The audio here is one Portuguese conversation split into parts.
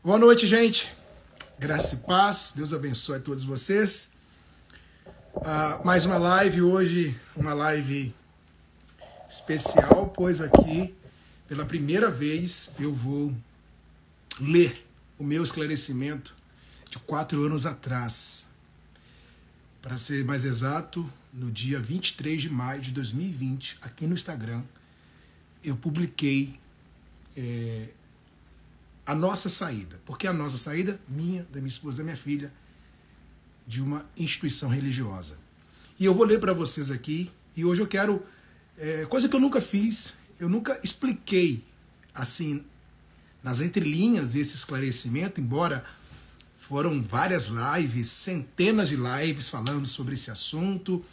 Boa noite, gente. Graça e paz. Deus abençoe a todos vocês. Mais uma live hoje, uma live especial, pois aqui, pela primeira vez, eu vou ler o meu esclarecimento de 4 anos atrás. Para ser mais exato, no dia 23 de maio de 2020, aqui no Instagram, eu publiquei a nossa saída. Por que a nossa saída? Minha, da minha esposa, da minha filha, de uma instituição religiosa. E eu vou ler para vocês aqui, e hoje eu quero, coisa que eu nunca fiz, eu nunca expliquei, assim, nas entrelinhas desse esclarecimento, embora foram várias lives, centenas de lives falando sobre esse assunto.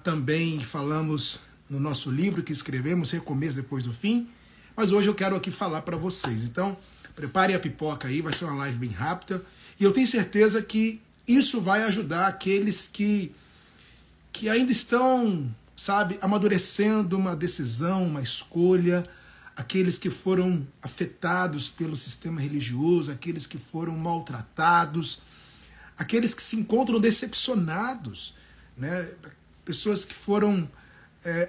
Também falamos no nosso livro que escrevemos, Recomeço Depois do Fim. Mas hoje eu quero aqui falar para vocês. Então, prepare a pipoca aí, vai ser uma live bem rápida. E eu tenho certeza que isso vai ajudar aqueles que ainda estão, sabe, amadurecendo uma decisão, uma escolha, aqueles que foram afetados pelo sistema religioso, aqueles que foram maltratados, aqueles que se encontram decepcionados, né? Pessoas que foram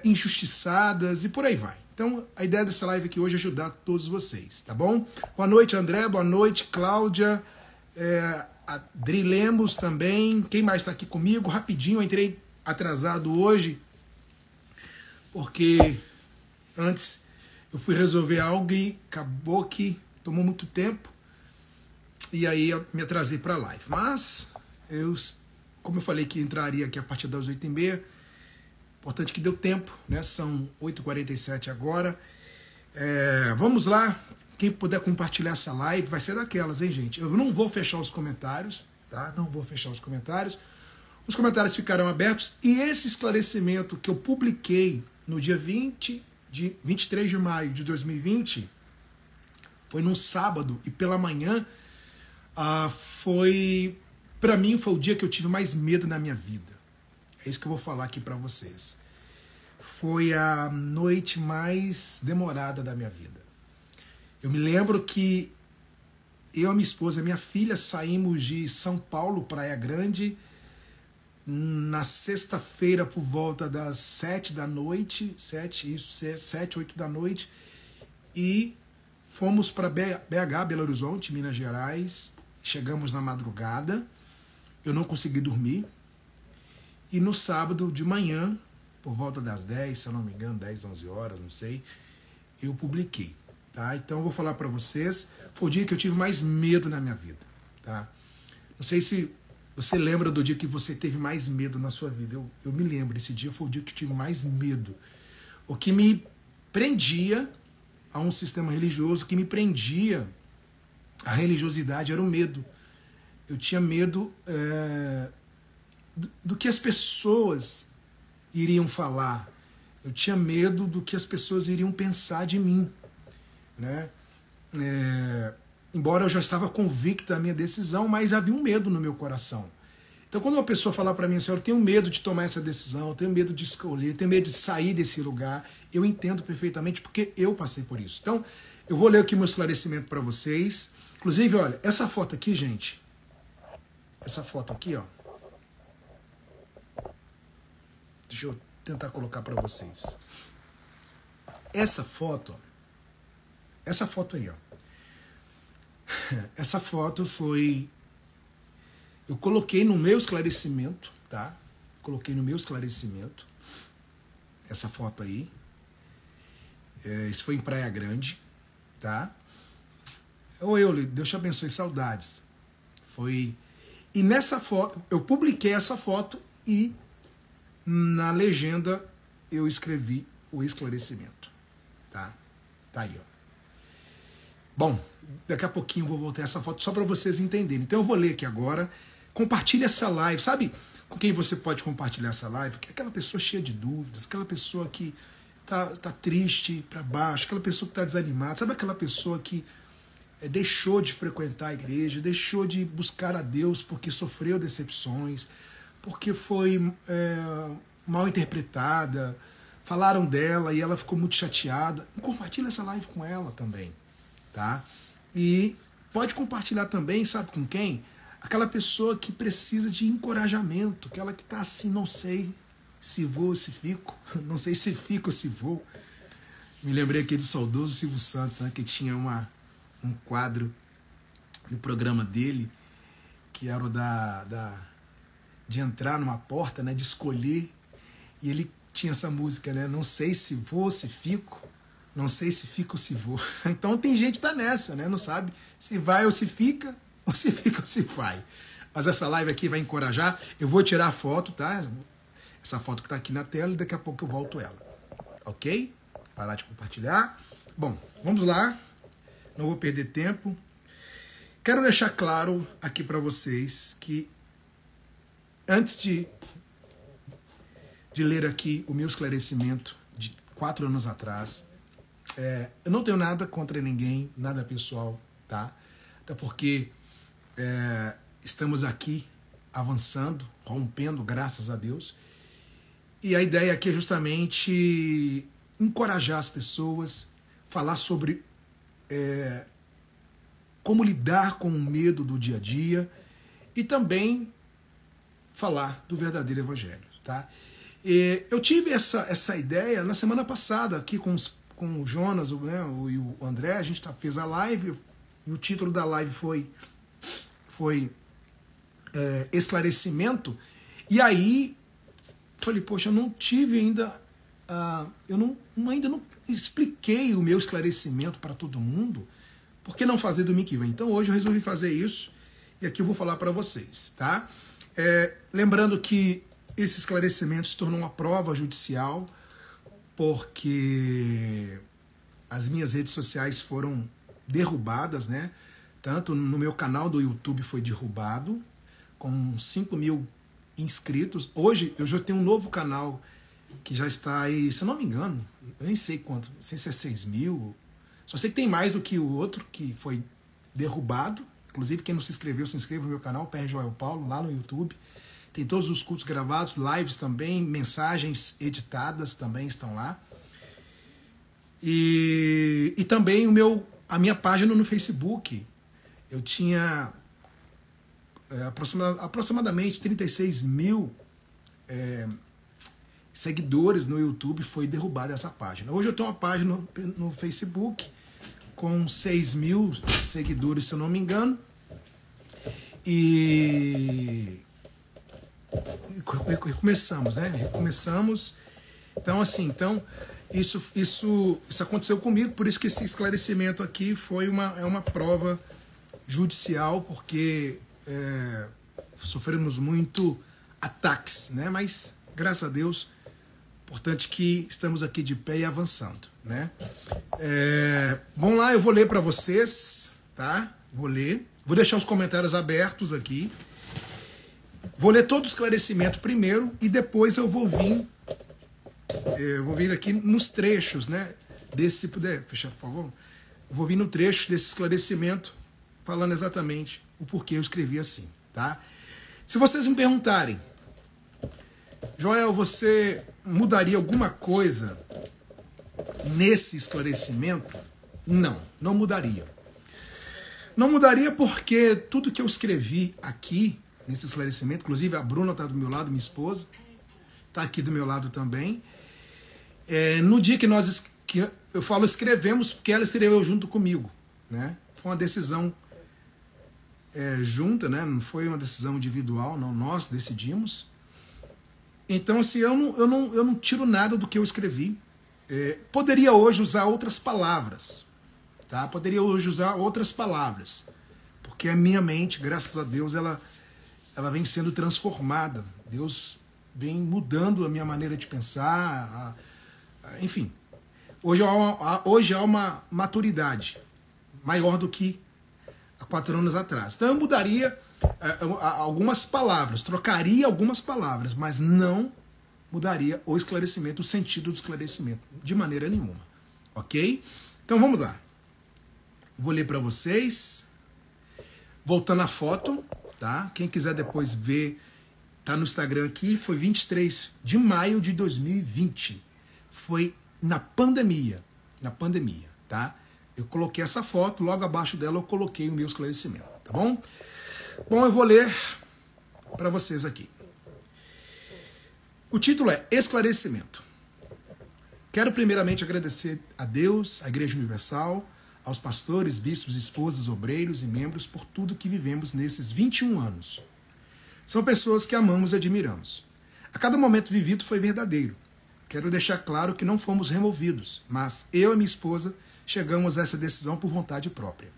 injustiçadas e por aí vai. Então, a ideia dessa live aqui hoje é ajudar todos vocês, tá bom? Boa noite, André, boa noite, Cláudia, Adri Lemos também. Quem mais está aqui comigo? Rapidinho, eu entrei atrasado hoje, porque antes eu fui resolver algo e acabou que tomou muito tempo, e aí eu me atrasei para a live. Mas, como eu falei que entraria aqui a partir das 8h30, importante que deu tempo, né? São 8h47 agora. Vamos lá. Quem puder compartilhar essa live, vai ser daquelas, hein, gente? Eu não vou fechar os comentários, tá? Não vou fechar os comentários. Os comentários ficarão abertos. E esse esclarecimento que eu publiquei no dia 23 de maio de 2020, foi num sábado, e pela manhã, para mim, foi o dia que eu tive mais medo na minha vida. É isso que eu vou falar aqui para vocês. Foi a noite mais demorada da minha vida. Eu me lembro que eu, a minha esposa e a minha filha saímos de São Paulo, Praia Grande, na sexta-feira por volta das 7 da noite, 7, 8 da noite, e fomos para BH, Belo Horizonte, Minas Gerais. Chegamos na madrugada, eu não consegui dormir. E no sábado de manhã, por volta das 10, se eu não me engano, 10, 11 horas, não sei, eu publiquei. Tá? Então eu vou falar para vocês, foi o dia que eu tive mais medo na minha vida. Tá? Não sei se você lembra do dia que você teve mais medo na sua vida. Eu me lembro, esse dia foi o dia que eu tive mais medo. O que me prendia a um sistema religioso, o que me prendia à religiosidade era o medo. Eu tinha medo do que as pessoas iriam falar. Eu tinha medo do que as pessoas iriam pensar de mim, né? Embora eu já estava convicto da minha decisão, mas havia um medo no meu coração. Então, quando uma pessoa falar para mim assim, eu tenho medo de tomar essa decisão, eu tenho medo de escolher, eu tenho medo de sair desse lugar, eu entendo perfeitamente porque eu passei por isso. Então, eu vou ler aqui meu esclarecimento para vocês. Inclusive, olha, essa foto aqui, gente, essa foto aqui, ó, deixa eu tentar colocar para vocês. Essa foto aí, ó. Essa foto foi... Eu coloquei no meu esclarecimento, tá? Coloquei no meu esclarecimento essa foto aí. Isso foi em Praia Grande, tá? Deus te abençoe, saudades. Foi... E nessa foto, eu publiquei essa foto e na legenda eu escrevi o esclarecimento, tá? Tá aí, ó. Bom, daqui a pouquinho eu vou voltar essa foto só para vocês entenderem. Então eu vou ler aqui agora. Compartilhe essa live. Sabe com quem você pode compartilhar essa live? Aquela pessoa cheia de dúvidas, aquela pessoa que tá triste, para baixo, aquela pessoa que está desanimada. Sabe aquela pessoa que deixou de frequentar a igreja, deixou de buscar a Deus porque sofreu decepções, porque foi mal interpretada, falaram dela e ela ficou muito chateada. Compartilha essa live com ela também, tá? E pode compartilhar também, sabe com quem? Aquela pessoa que precisa de encorajamento, aquela que está assim, não sei se vou ou se fico, não sei se fico ou se vou. Me lembrei aqui do saudoso Silvio Santos, né, que tinha um quadro no programa dele, que era o de entrar numa porta, né, de escolher, e ele tinha essa música, né, não sei se vou ou se fico, não sei se fica ou se vou. Então tem gente que tá nessa, né? Não sabe se vai ou se fica ou se vai. Mas essa live aqui vai encorajar. Eu vou tirar a foto, tá? Essa foto que tá aqui na tela e daqui a pouco eu volto ela. Ok? Parar de compartilhar. Bom, vamos lá. Não vou perder tempo. Quero deixar claro aqui para vocês que antes de ler aqui o meu esclarecimento de 4 anos atrás, eu não tenho nada contra ninguém, nada pessoal, tá? Até porque estamos aqui avançando, rompendo, graças a Deus. E a ideia aqui é justamente encorajar as pessoas, falar sobre como lidar com o medo do dia a dia e também falar do verdadeiro evangelho, tá? Eu tive essa ideia na semana passada aqui com o Jonas, né, e o André. A gente fez a live e o título da live foi esclarecimento. E aí falei, poxa, eu não tive ainda, ainda não expliquei o meu esclarecimento para todo mundo. Por que não fazer domingo que vem? Então hoje eu resolvi fazer isso e aqui eu vou falar para vocês, tá? Lembrando que esse esclarecimento se tornou uma prova judicial porque as minhas redes sociais foram derrubadas, né? Tanto no meu canal do YouTube foi derrubado, com 5.000 inscritos. Hoje eu já tenho um novo canal que já está aí, se eu não me engano, eu nem sei quanto, não sei se é 6.000, só sei que tem mais do que o outro que foi derrubado. Inclusive quem não se inscreveu, se inscreva no meu canal, PR Joel Paulo, lá no YouTube. Tem todos os cultos gravados, lives também, mensagens editadas também estão lá. E também a minha página no Facebook. Eu tinha aproximadamente 36.000 seguidores no YouTube, foi derrubada essa página. Hoje eu tenho uma página no Facebook com 6.000 seguidores, se eu não me engano. E recomeçamos, né? Recomeçamos. Então, assim, isso aconteceu comigo, por isso que esse esclarecimento aqui foi uma prova judicial, porque sofremos muito ataques, né? Mas, graças a Deus, importante que estamos aqui de pé e avançando, né? Vamos lá, eu vou ler para vocês, tá? Vou ler. Vou deixar os comentários abertos aqui. Vou ler todo o esclarecimento primeiro e depois eu vou vir aqui nos trechos, né? Se puder fechar, por favor. Eu vou vir no trecho desse esclarecimento falando exatamente o porquê eu escrevi assim, tá? Se vocês me perguntarem, Joel, você mudaria alguma coisa nesse esclarecimento? Não mudaria. Não mudaria porque tudo que eu escrevi aqui nesse esclarecimento, inclusive a Bruna está do meu lado, minha esposa, está aqui do meu lado também. No dia que eu falo escrevemos, porque ela escreveu junto comigo, né? Foi uma decisão junta, né? Não foi uma decisão individual, não, nós decidimos. Então, assim, eu não tiro nada do que eu escrevi. Poderia hoje usar outras palavras, tá? Poderia hoje usar outras palavras, porque a minha mente, graças a Deus, ela vem sendo transformada. Deus vem mudando a minha maneira de pensar, enfim. Hoje há uma maturidade maior do que há 4 anos atrás. Então eu mudaria algumas palavras, trocaria algumas palavras, mas não mudaria o esclarecimento, o sentido do esclarecimento, de maneira nenhuma. Ok? Então vamos lá. Vou ler para vocês. Voltando à foto, tá? Quem quiser depois ver, tá no Instagram aqui, foi 23 de maio de 2020. Foi na pandemia, tá? Eu coloquei essa foto, logo abaixo dela eu coloquei o meu esclarecimento, tá bom? Bom, eu vou ler para vocês aqui. O título é Esclarecimento. Quero primeiramente agradecer a Deus, à Igreja Universal, aos pastores, bispos, esposas, obreiros e membros por tudo que vivemos nesses 21 anos. São pessoas que amamos e admiramos. A cada momento vivido foi verdadeiro. Quero deixar claro que não fomos removidos, mas eu e minha esposa chegamos a essa decisão por vontade própria.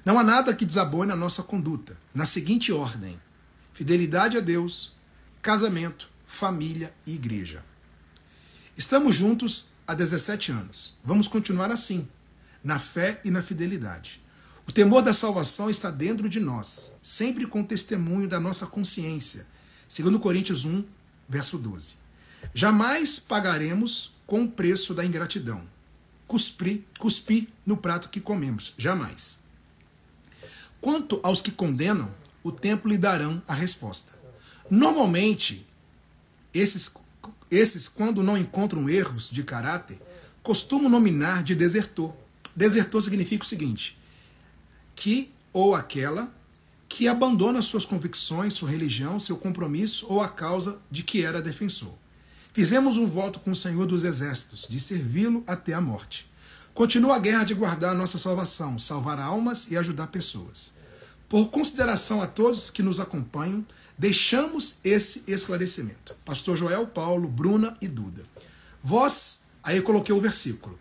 Não há nada que desabone a nossa conduta, na seguinte ordem: fidelidade a Deus, casamento, família e igreja. Estamos juntos há 17 anos. Vamos continuar assim, na fé e na fidelidade. O temor da salvação está dentro de nós, sempre com testemunho da nossa consciência. 2 Coríntios 1, verso 12. Jamais pagaremos com o preço da ingratidão. Cuspir no prato que comemos. Jamais. Quanto aos que condenam, o tempo lhe darão a resposta. Normalmente, esses, quando não encontram erros de caráter, costumam nominar de desertor. Desertor significa o seguinte: que ou aquela que abandona suas convicções, sua religião, seu compromisso ou a causa de que era defensor. Fizemos um voto com o Senhor dos Exércitos, de servi-lo até a morte. Continua a guerra de guardar a nossa salvação, salvar almas e ajudar pessoas. Por consideração a todos que nos acompanham, deixamos esse esclarecimento. Pastor Joel, Paulo, Bruna e Duda. Vós, aí eu coloquei o versículo.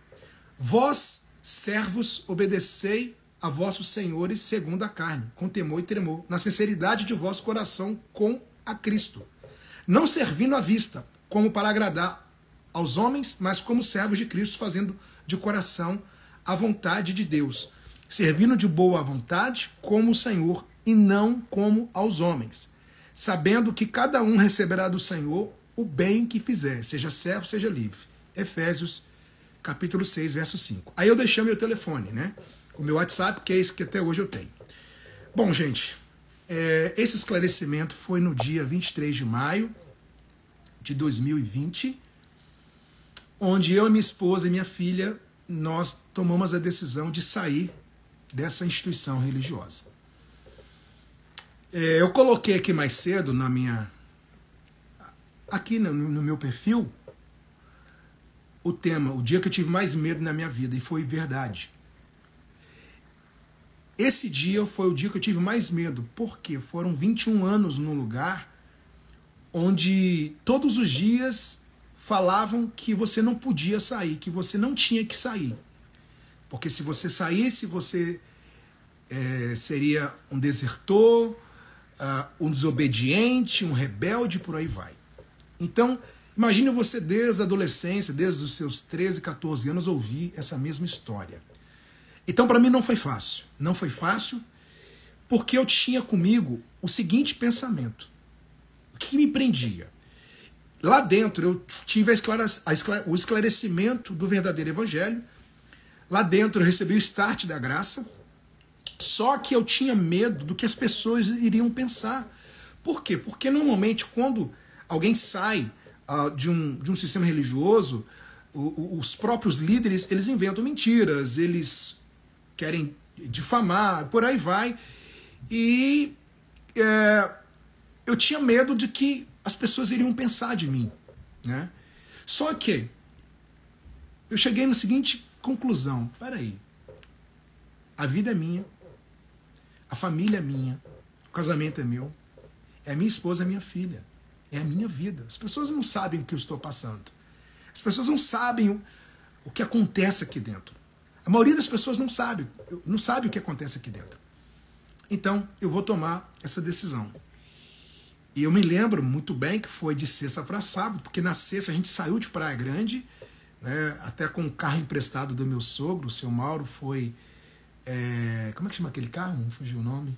Vós, servos, obedecei a vossos senhores segundo a carne, com temor e tremor, na sinceridade de vosso coração com a Cristo. Não servindo à vista, como para agradar aos homens, mas como servos de Cristo, fazendo de coração a vontade de Deus, servindo de boa vontade como o Senhor e não como aos homens, sabendo que cada um receberá do Senhor o bem que fizer, seja servo, seja livre. Efésios, capítulo 6, verso 5. Aí eu deixei meu telefone, né? O meu WhatsApp, que é esse que até hoje eu tenho. Bom, gente, esse esclarecimento foi no dia 23 de maio de 2020, onde eu, minha esposa e minha filha, nós tomamos a decisão de sair dessa instituição religiosa. Eu coloquei aqui mais cedo aqui no meu perfil o tema, o dia que eu tive mais medo na minha vida, e foi verdade. Esse dia foi o dia que eu tive mais medo, porque foram 21 anos num lugar onde todos os dias falavam que você não podia sair, que você não tinha que sair. Porque se você saísse, você seria um desertor, um desobediente, um rebelde, por aí vai. Então, imagine você desde a adolescência, desde os seus 13, 14 anos, ouvir essa mesma história. Então, para mim, não foi fácil. Não foi fácil porque eu tinha comigo o seguinte pensamento. O que me prendia? Lá dentro eu tive o esclarecimento do verdadeiro evangelho. Lá dentro eu recebi o start da graça. Só que eu tinha medo do que as pessoas iriam pensar. Por quê? Porque normalmente quando alguém sai de um sistema religioso, os próprios líderes, eles inventam mentiras, eles querem difamar, por aí vai. E eu tinha medo de que as pessoas iriam pensar de mim, né? Só que eu cheguei na seguinte conclusão: peraí, a vida é minha, a família é minha, o casamento é meu, é a minha esposa, é a minha filha, é a minha vida. As pessoas não sabem o que eu estou passando, as pessoas não sabem o que acontece aqui dentro. A maioria das pessoas não sabe o que acontece aqui dentro. Então eu vou tomar essa decisão. E eu me lembro muito bem que foi de sexta para sábado, porque na sexta a gente saiu de Praia Grande, né, até com um carro emprestado do meu sogro, o seu Mauro, foi... como é que chama aquele carro? Não fugiu o nome.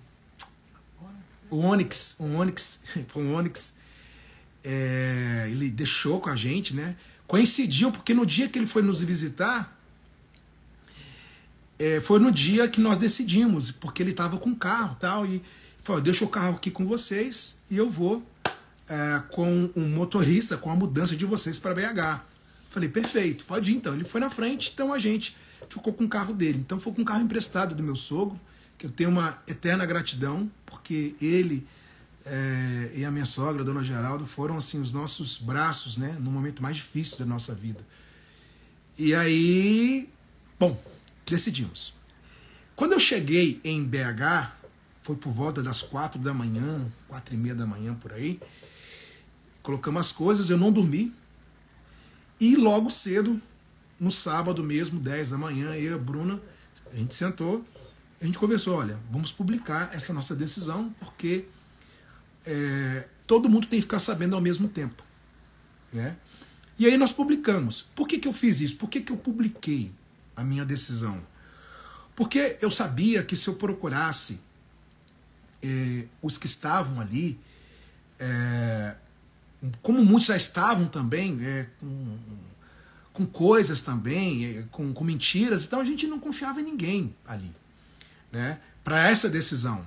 O Onix. Foi um Onix. Ele deixou com a gente, né? Coincidiu, porque no dia que ele foi nos visitar, foi no dia que nós decidimos, porque ele estava com o carro e tal, e falou: deixa o carro aqui com vocês e eu vou com um motorista, com a mudança de vocês para BH. Falei: perfeito, pode ir então. Ele foi na frente, então a gente ficou com o carro dele. Então foi com um carro emprestado do meu sogro, que eu tenho uma eterna gratidão, porque ele e a minha sogra, a dona Geralda, foram assim os nossos braços, né, no momento mais difícil da nossa vida. E aí, bom, decidimos. Quando eu cheguei em BH, foi por volta das 4 da manhã, 4h30 da manhã, por aí, colocamos as coisas, eu não dormi, e logo cedo, no sábado mesmo, 10 da manhã, eu e a Bruna, a gente sentou, a gente conversou, olha, vamos publicar essa nossa decisão, porque todo mundo tem que ficar sabendo ao mesmo tempo, né? E aí nós publicamos. Por que eu fiz isso? Por que eu publiquei a minha decisão? Porque eu sabia que se eu procurasse os que estavam ali, como muitos já estavam também, com coisas também, com mentiras, então a gente não confiava em ninguém ali, né, para essa decisão.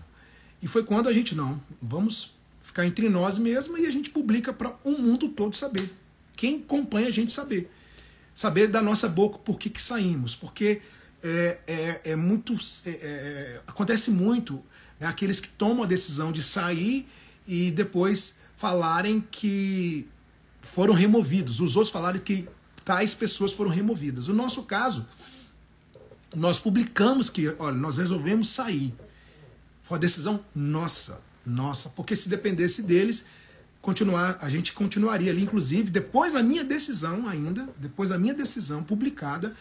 E foi quando a gente, não, vamos ficar entre nós mesmos e a gente publica para o mundo todo saber. Quem acompanha a gente saber da nossa boca por que saímos, porque acontece muito, né, aqueles que tomam a decisão de sair e depois falarem que foram removidos, os outros falarem que tais pessoas foram removidas. No nosso caso, nós publicamos que, olha, nós resolvemos sair. Foi uma decisão nossa, porque se dependesse deles, a gente continuaria ali. Inclusive, depois da minha decisão publicada,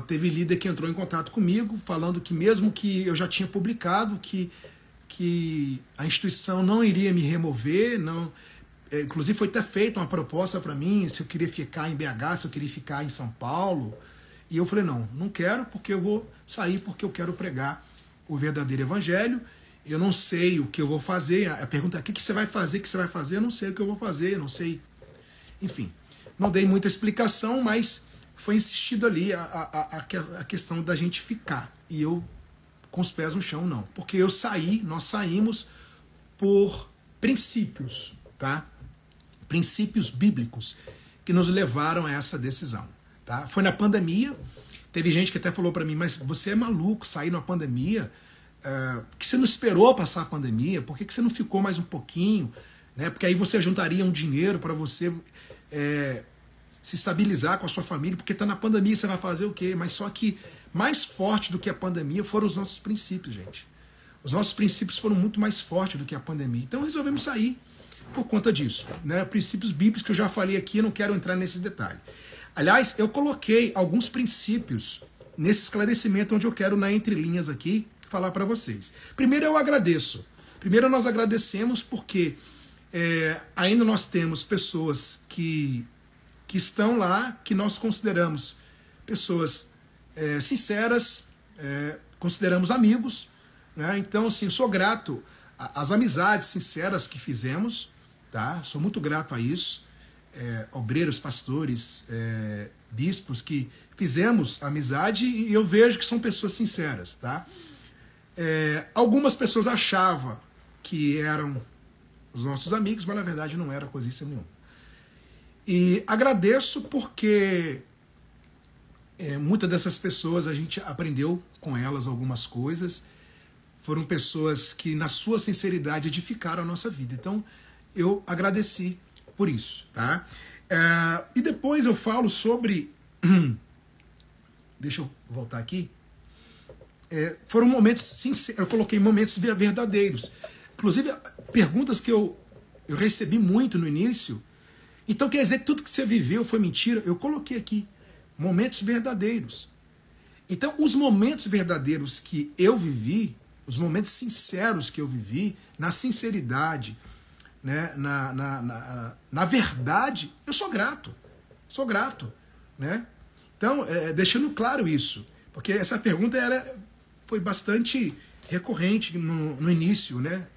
teve líder que entrou em contato comigo, falando que mesmo que eu já tinha publicado, que a instituição não iria me remover, não. Inclusive foi até feita uma proposta para mim, se eu queria ficar em BH, se eu queria ficar em São Paulo. E eu falei, não quero, porque eu vou sair, porque eu quero pregar o verdadeiro evangelho. Eu não sei o que eu vou fazer. A pergunta é, o que você vai fazer? Eu não sei o que eu vou fazer, eu não sei. Enfim, não dei muita explicação, mas foi insistido ali a questão da gente ficar. E eu, com os pés no chão, não. Porque nós saímos por princípios, tá? Princípios bíblicos que nos levaram a essa decisão, tá? Foi na pandemia. Teve gente que até falou para mim, mas você é maluco sair na pandemia? Por que você não esperou passar a pandemia? Por que você não ficou mais um pouquinho? Né? Porque aí você juntaria um dinheiro para você se estabilizar com a sua família, porque está na pandemia, você vai fazer o quê? Mas só que mais forte do que a pandemia foram os nossos princípios, gente. Os nossos princípios foram muito mais fortes do que a pandemia. Então resolvemos sair por conta disso, né? Princípios bíblicos que eu já falei aqui, eu não quero entrar nesse detalhe. Aliás, eu coloquei alguns princípios nesse esclarecimento onde eu quero, na entrelinhas aqui, falar para vocês. Primeiro eu agradeço. Primeiro nós agradecemos porque ainda nós temos pessoas que estão lá, que nós consideramos pessoas sinceras, consideramos amigos, né? Então, assim, sou grato às amizades sinceras que fizemos, tá? Sou muito grato a isso. Obreiros, pastores, bispos que fizemos amizade e eu vejo que são pessoas sinceras, tá? Algumas pessoas achavam que eram os nossos amigos, mas na verdade não era coisa nenhuma. E agradeço porque muitas dessas pessoas a gente aprendeu com elas algumas coisas. Foram pessoas que na sua sinceridade edificaram a nossa vida. Então eu agradeci por isso, tá? E depois eu falo sobre... Deixa eu voltar aqui. Foram momentos sinceros, eu coloquei momentos verdadeiros. Inclusive, perguntas que eu recebi muito no início. Então quer dizer que tudo que você viveu foi mentira? Eu coloquei aqui, momentos verdadeiros. Então, os momentos verdadeiros que eu vivi, os momentos sinceros que eu vivi, na sinceridade, né, na verdade, eu sou grato. Sou grato, né? Então, deixando claro isso, porque essa pergunta foi bastante recorrente no início, né,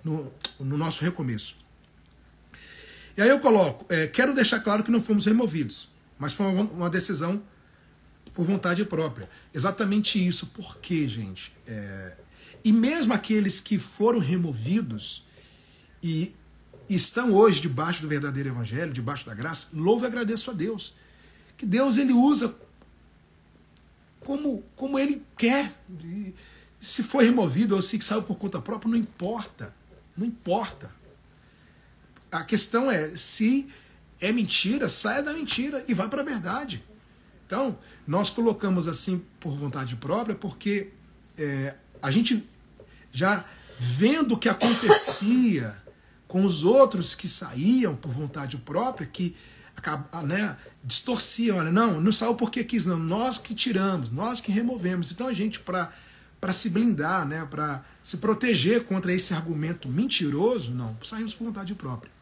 no nosso recomeço. E aí eu coloco, quero deixar claro que não fomos removidos, mas foi uma decisão por vontade própria. Exatamente isso. Por quê, gente? E mesmo aqueles que foram removidos e estão hoje debaixo do verdadeiro evangelho, debaixo da graça, louvo e agradeço a Deus. Que Deus ele usa como ele quer. E se foi removido ou se saiu por conta própria, não importa. Não importa. A questão é, se é mentira, saia da mentira e vá para a verdade. Então, nós colocamos assim por vontade própria, porque a gente já vendo o que acontecia com os outros que saíam por vontade própria, que distorciam, olha, não saiu porque quis, não, nós que tiramos, nós que removemos. Então a gente, para se blindar, né, para se proteger contra esse argumento mentiroso, não, saímos por vontade própria.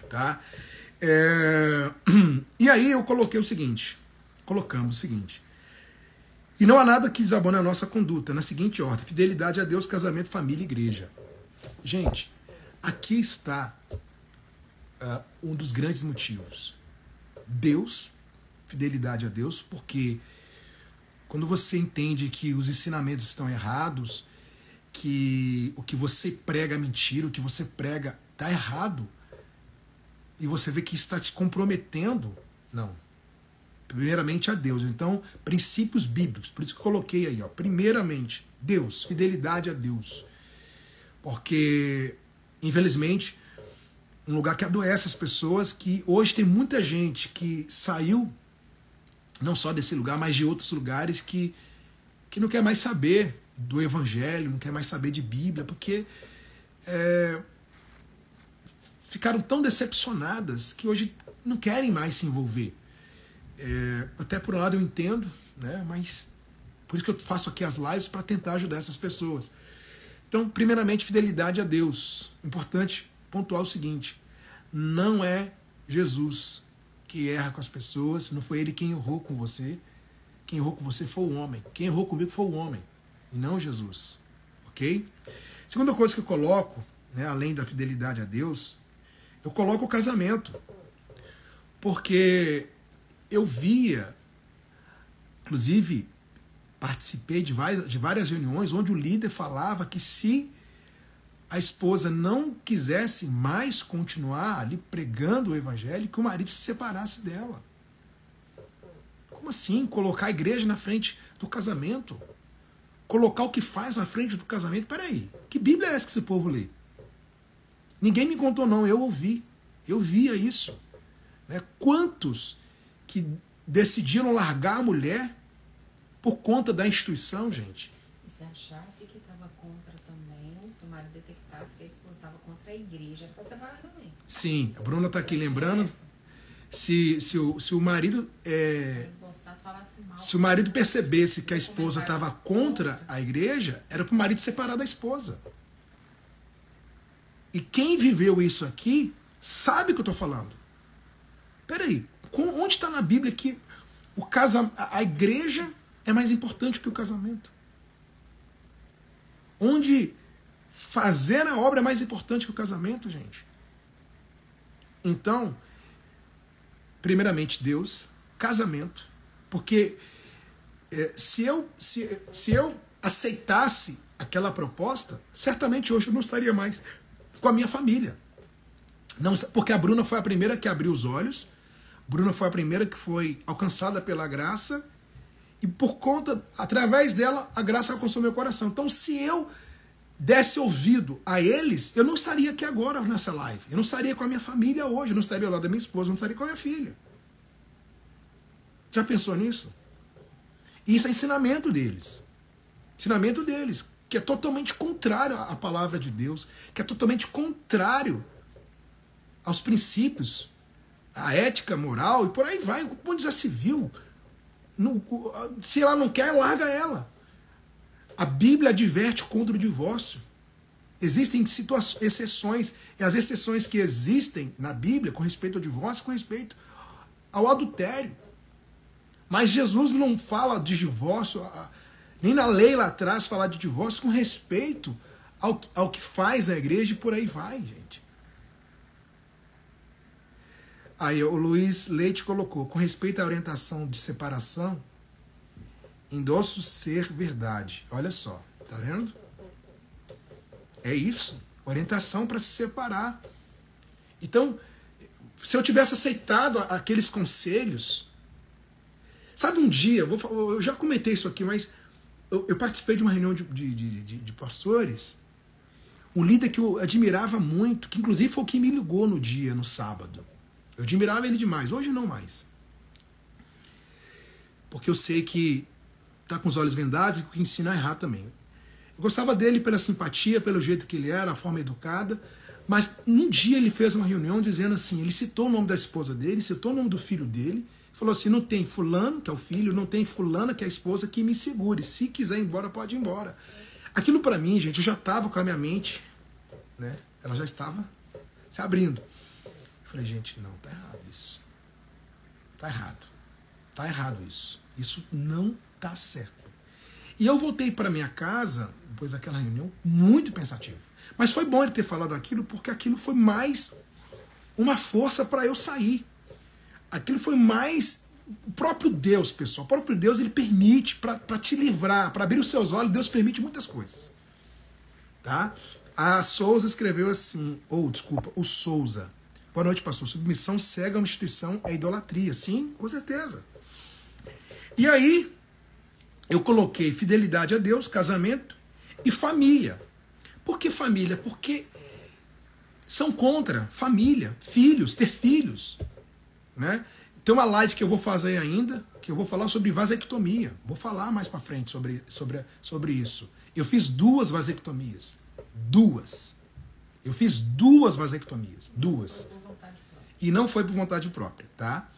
Tá? E aí eu colocamos o seguinte: e não há nada que desabone a nossa conduta, na seguinte ordem: fidelidade a Deus, casamento, família e igreja. Gente, aqui está um dos grandes motivos. Deus, fidelidade a Deus, porque quando você entende que os ensinamentos estão errados, que o que você prega é mentira, o que você prega está errado, e você vê que está te comprometendo, não. Primeiramente a Deus. Então, princípios bíblicos. Por isso que eu coloquei aí, ó, primeiramente, Deus, fidelidade a Deus. Porque, infelizmente, um lugar que adoece as pessoas, que hoje tem muita gente que saiu, não só desse lugar, mas de outros lugares, que não quer mais saber do Evangelho, não quer mais saber de Bíblia, porque ficaram tão decepcionadas que hoje não querem mais se envolver. Até por um lado eu entendo, né, mas por isso que eu faço aqui as lives, para tentar ajudar essas pessoas. Então, primeiramente, fidelidade a Deus. Importante pontuar o seguinte: não é Jesus que erra com as pessoas, não foi ele quem errou com você. Quem errou com você foi o homem. Quem errou comigo foi o homem, e não Jesus. Ok? Segunda coisa que eu coloco, né, além da fidelidade a Deus, eu coloco o casamento. Porque eu via, inclusive participei de várias reuniões onde o líder falava que se a esposa não quisesse mais continuar ali pregando o evangelho, que o marido se separasse dela. Como assim? Colocar a igreja na frente do casamento? Colocar o que faz na frente do casamento? Peraí, que Bíblia é essa que esse povo lê? Ninguém me contou não, eu ouvi. Eu via isso. Quantos que decidiram largar a mulher por conta da instituição, gente? E se achasse que estava contra também, se o marido detectasse que a esposa estava contra a igreja, era para separar também. Sim, a Bruna está aqui lembrando. Se o marido se o marido percebesse que a esposa estava contra a igreja, era para o marido separar da esposa. E quem viveu isso aqui sabe o que eu estou falando. Peraí, onde está na Bíblia que a igreja é mais importante que o casamento? Onde fazer a obra é mais importante que o casamento, gente? Então, primeiramente Deus, casamento, porque se eu aceitasse aquela proposta, certamente hoje eu não estaria mais com a minha família. Não, porque a Bruna foi a primeira que abriu os olhos, Bruna foi a primeira que foi alcançada pela graça, e por conta, através dela, a graça alcançou meu coração. Então, se eu desse ouvido a eles, eu não estaria aqui agora nessa live. Eu não estaria com a minha família hoje, eu não estaria ao lado da minha esposa, eu não estaria com a minha filha. Já pensou nisso? Isso é ensinamento deles. Ensinamento deles, que é totalmente contrário à palavra de Deus, que é totalmente contrário aos princípios, à ética moral, e por aí vai. Onde já se viu? Se ela não quer, larga ela. A Bíblia adverte contra o divórcio. Existem exceções, e as exceções que existem na Bíblia com respeito ao divórcio, com respeito ao adultério. Mas Jesus não fala de divórcio, nem na lei lá atrás fala de divórcio com respeito ao que faz na igreja, e por aí vai, gente. Aí o Luiz Leite colocou: com respeito à orientação de separação, endosso ser verdade. Olha só, tá vendo? É isso, orientação para se separar. Então, se eu tivesse aceitado aqueles conselhos, Sabe, um dia, eu já comentei isso aqui, mas eu participei de uma reunião de pastores, um líder que eu admirava muito, que inclusive foi o que me ligou no dia, no sábado. Eu admirava ele demais, hoje não mais. Porque eu sei que está com os olhos vendados e que ensina a errar também. Eu gostava dele pela simpatia, pelo jeito que ele era, a forma educada, mas um dia ele fez uma reunião dizendo assim, ele citou o nome da esposa dele, citou o nome do filho dele, falou assim, não tem fulano, que é o filho, não tem fulana, que é a esposa, que me segure, se quiser ir embora, pode ir embora. Aquilo para mim, gente, eu já estava com a minha mente, né? Ela já estava se abrindo. Eu falei, gente, não, tá errado isso. Tá errado. Tá errado isso. Isso não tá certo. E eu voltei para minha casa, depois daquela reunião, muito pensativo. Mas foi bom ele ter falado aquilo, porque aquilo foi mais uma força para eu sair. Aquilo foi mais... O próprio Deus, pessoal, o próprio Deus, ele permite para te livrar, para abrir os seus olhos, Deus permite muitas coisas. Tá? A Souza escreveu assim, o Souza. Boa noite, pastor. Submissão cega a uma instituição é idolatria. Sim, com certeza. E aí, eu coloquei fidelidade a Deus, casamento e família. Por que família? Porque são contra família, filhos, ter filhos. Né? Tem uma live que eu vou fazer ainda, que eu vou falar sobre vasectomia. Vou falar mais para frente sobre isso. Eu fiz 2 vasectomias. 2. Eu fiz 2 vasectomias. 2. E não foi por vontade própria, tá?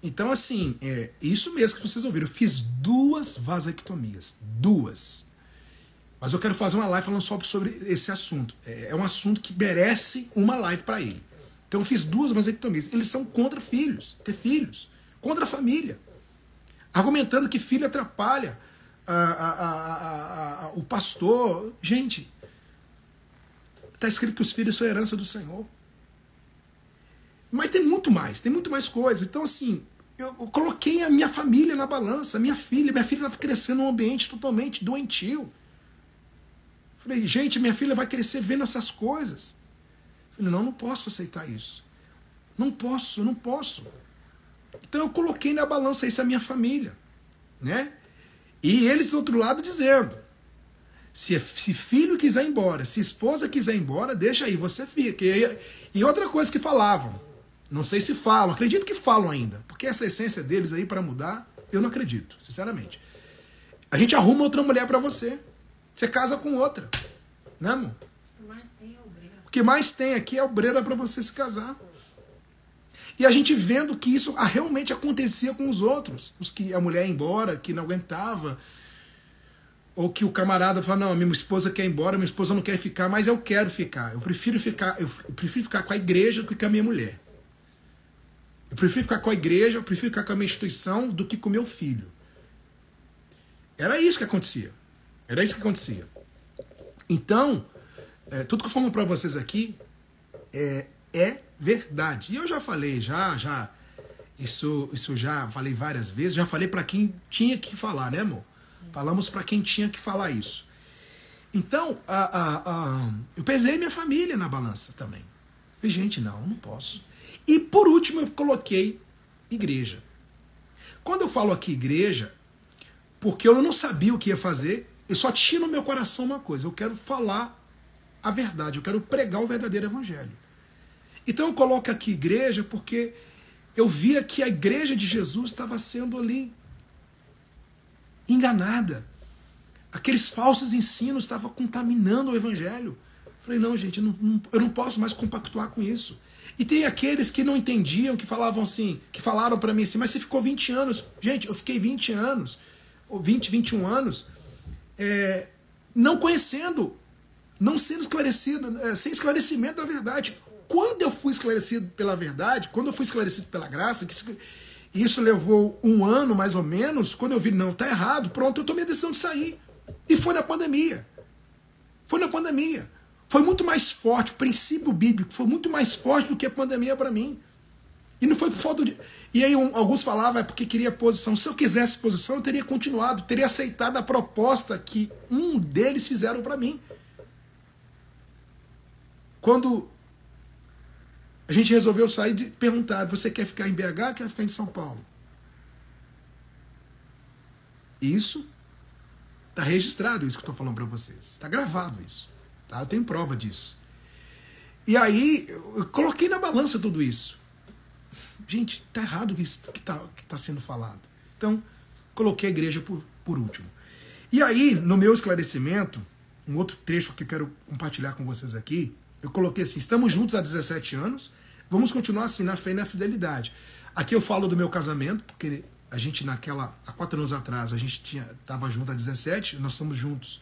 Então, assim, isso mesmo que vocês ouviram. Eu fiz 2 vasectomias. 2. Mas eu quero fazer uma live falando só sobre esse assunto. É um assunto que merece uma live para ele. Então eu fiz 2 vasectomias. Eles são contra filhos, ter filhos. Contra a família. Argumentando que filho atrapalha o pastor. Gente, está escrito que os filhos são herança do Senhor. Mas tem muito mais coisas. Então, assim, eu coloquei a minha família na balança. Minha filha estava crescendo num ambiente totalmente doentio. Falei, gente, minha filha vai crescer vendo essas coisas. Falei, não posso aceitar isso. Não posso. Então eu coloquei na balança isso a minha família. Né? E eles do outro lado dizendo, se filho quiser ir embora, se esposa quiser ir embora, deixa aí, você fica. E outra coisa que falavam, não sei se falam, acredito que falam ainda, porque essa essência deles aí para mudar, eu não acredito, sinceramente. A gente arruma outra mulher para você. Você casa com outra. Né, amor? O que mais tem é obreira. O que mais tem aqui é obreira para você se casar. E a gente vendo que isso realmente acontecia com os outros. Os que a mulher ia embora, que não aguentava. Ou que o camarada fala, não, minha esposa quer ir embora, minha esposa não quer ficar, mas eu quero ficar. Eu prefiro ficar com a igreja do que com a minha mulher. Eu prefiro ficar com a igreja, eu prefiro ficar com a minha instituição do que com o meu filho. Era isso que acontecia. Então, tudo que eu falo para vocês aqui é verdade. E eu já falei, isso já falei várias vezes, já falei para quem tinha que falar, né, amor? Sim. Falamos para quem tinha que falar isso. Então, eu pesei minha família na balança também. Falei, gente, não posso. E por último eu coloquei igreja. Quando eu falo aqui igreja, porque eu não sabia o que ia fazer, eu só tinha no meu coração uma coisa, eu quero falar a verdade, eu quero pregar o verdadeiro evangelho. Então eu coloco aqui igreja porque eu via que a igreja de Jesus estava sendo ali enganada. Aqueles falsos ensinos estavam contaminando o evangelho. Falei, não, gente, eu não posso mais compactuar com isso. E tem aqueles que não entendiam, que falavam assim, que falaram para mim assim, mas você ficou 20 anos. Gente, eu fiquei 20 anos, ou 20, 21 anos, não conhecendo, não sendo esclarecido, sem esclarecimento da verdade. Quando eu fui esclarecido pela verdade, quando eu fui esclarecido pela graça, que isso levou 1 ano mais ou menos, quando eu vi, não, tá errado, pronto, eu tomei a decisão de sair. E foi na pandemia. Foi muito mais forte, o princípio bíblico foi muito mais forte do que a pandemia para mim. E não foi por falta de... E aí alguns falavam, é porque queria posição. Se eu quisesse posição, eu teria continuado, teria aceitado a proposta que um deles fizeram para mim. Quando a gente resolveu sair, perguntar, você quer ficar em BH ou quer ficar em São Paulo? Isso está registrado, isso que eu estou falando para vocês. Está gravado isso. Tá? Eu tenho prova disso. E aí, eu coloquei na balança tudo isso. Gente, está errado isso que tá sendo falado. Então, coloquei a igreja por último. E aí, no meu esclarecimento, um outro trecho que eu quero compartilhar com vocês aqui, eu coloquei assim: estamos juntos há 17 anos, vamos continuar assim na fé e na fidelidade. Aqui eu falo do meu casamento, porque a gente há 4 anos atrás, a gente estava junto há 17, nós estamos juntos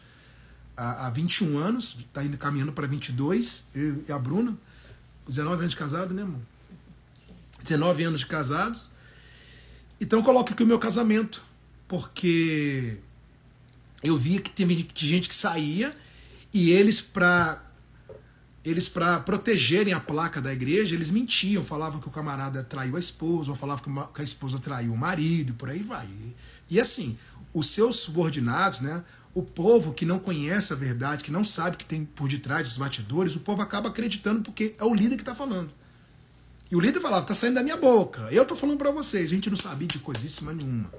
há 21 anos, está indo caminhando para 22, eu e a Bruna, 19 anos de casado, né, amor? 19 anos de casados. Então eu coloco aqui o meu casamento, porque eu via que tem gente que saía e eles para protegerem a placa da igreja, eles mentiam, falavam que o camarada traiu a esposa, ou falavam que a esposa traiu o marido, e por aí vai. E assim, os seus subordinados, né, o povo que não conhece a verdade, que não sabe o que tem por detrás dos bastidores, o povo acaba acreditando porque é o líder que está falando. E o líder falava: está saindo da minha boca, eu estou falando para vocês. A gente não sabia de coisíssima nenhuma.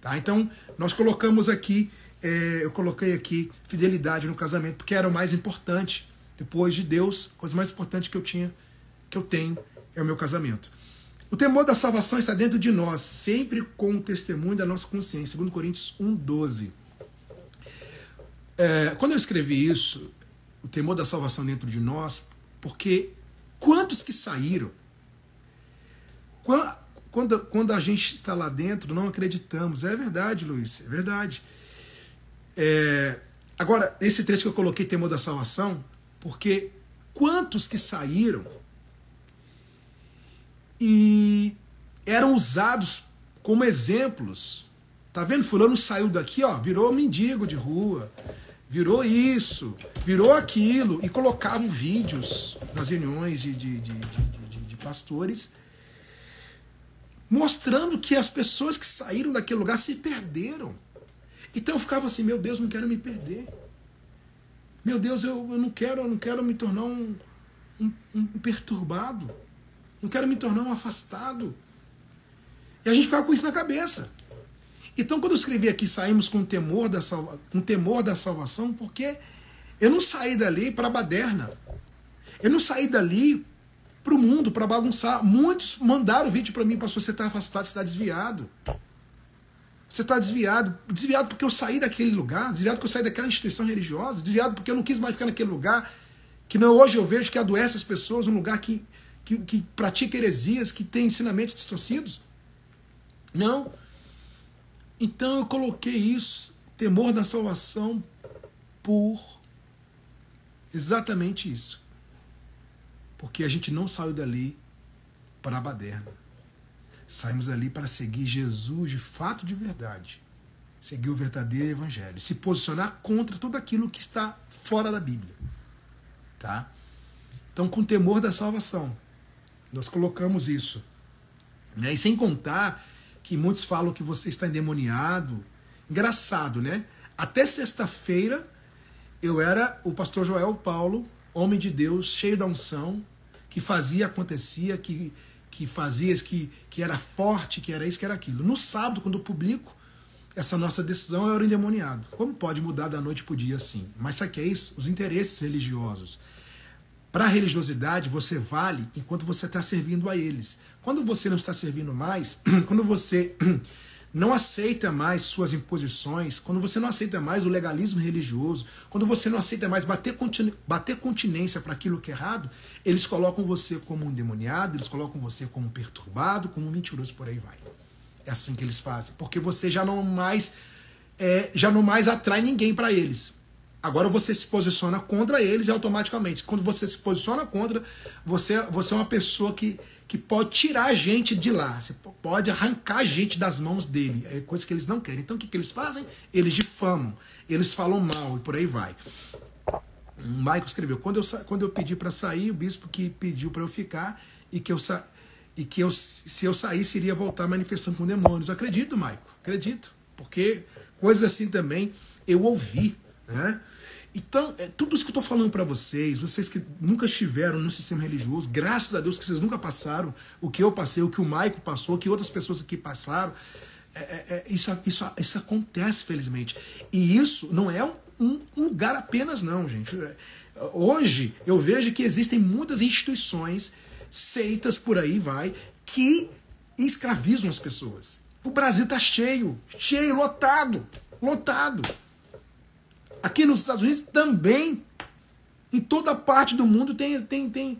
Tá? Então, nós colocamos aqui, eu coloquei aqui fidelidade no casamento, porque era o mais importante. Depois de Deus, a coisa mais importante que eu tenho é o meu casamento. O temor da salvação está dentro de nós, sempre com o testemunho da nossa consciência. 2 Coríntios 1:12. Quando eu escrevi isso, o temor da salvação dentro de nós, porque quantos que saíram, quando a gente está lá dentro, não acreditamos. É verdade, Luiz, é verdade. Agora, esse trecho que eu coloquei, temor da salvação, porque quantos que saíram e eram usados como exemplos. Tá vendo? Fulano saiu daqui, ó, virou mendigo de rua, virou isso, virou aquilo, e colocavam vídeos nas reuniões de pastores, mostrando que as pessoas que saíram daquele lugar se perderam. Então eu ficava assim: meu Deus, não quero me perder. Meu Deus, eu não quero me tornar um perturbado. Não quero me tornar um afastado. E a gente ficava com isso na cabeça. Então, quando eu escrevi aqui, saímos com temor da salvação, porque eu não saí dali para a baderna. Eu não saí dali para o mundo, para bagunçar. Muitos mandaram vídeo para mim: pastor, você está afastado, você está desviado. Você está desviado. Desviado porque eu saí daquele lugar, desviado porque eu saí daquela instituição religiosa, desviado porque eu não quis mais ficar naquele lugar, que hoje eu vejo que adoece as pessoas, um lugar que pratica heresias, que tem ensinamentos distorcidos. Não. Então eu coloquei isso, temor da salvação, por exatamente isso. Porque a gente não saiu dali para a baderna. Saímos ali para seguir Jesus de fato, de verdade. Seguir o verdadeiro evangelho. Se posicionar contra tudo aquilo que está fora da Bíblia. Tá? Então, com temor da salvação, nós colocamos isso. Né? E sem contar que muitos falam que você está endemoniado. Engraçado, né? Até sexta-feira eu era o pastor Joel Paulo, homem de Deus, cheio da unção, que fazia, acontecia, que fazia, que era forte, que era isso, que era aquilo. No sábado, quando eu publico essa nossa decisão, eu era endemoniado. Como pode mudar da noite para o dia assim? Mas sabe o que é isso? Os interesses religiosos. Para a religiosidade, você vale enquanto você está servindo a eles. Quando você não está servindo mais, quando você não aceita mais suas imposições, quando você não aceita mais o legalismo religioso, quando você não aceita mais bater continência para aquilo que é errado, eles colocam você como um endemoniado, eles colocam você como perturbado, como um mentiroso, por aí vai. É assim que eles fazem, porque você já não mais atrai ninguém para eles. Agora você se posiciona contra eles e automaticamente, quando você se posiciona contra, você é uma pessoa que pode tirar a gente de lá, você pode arrancar a gente das mãos dele, é coisa que eles não querem. Então o que eles fazem? Eles difamam, eles falam mal e por aí vai. O Michael escreveu: quando eu pedi para sair, o bispo que pediu para eu ficar e que se eu saísse iria voltar manifestando com demônios. Acredito, Michael, acredito, porque coisas assim também eu ouvi, né? Então, tudo isso que eu estou falando para vocês que nunca estiveram no sistema religioso, graças a Deus que vocês nunca passaram o que eu passei, o que o Maico passou, o que outras pessoas aqui passaram, Isso acontece, felizmente. E isso não é um lugar apenas, não, gente. Hoje eu vejo que existem muitas instituições, seitas por aí, que escravizam as pessoas. O Brasil está cheio, lotado. Aqui nos Estados Unidos também. Em toda parte do mundo tem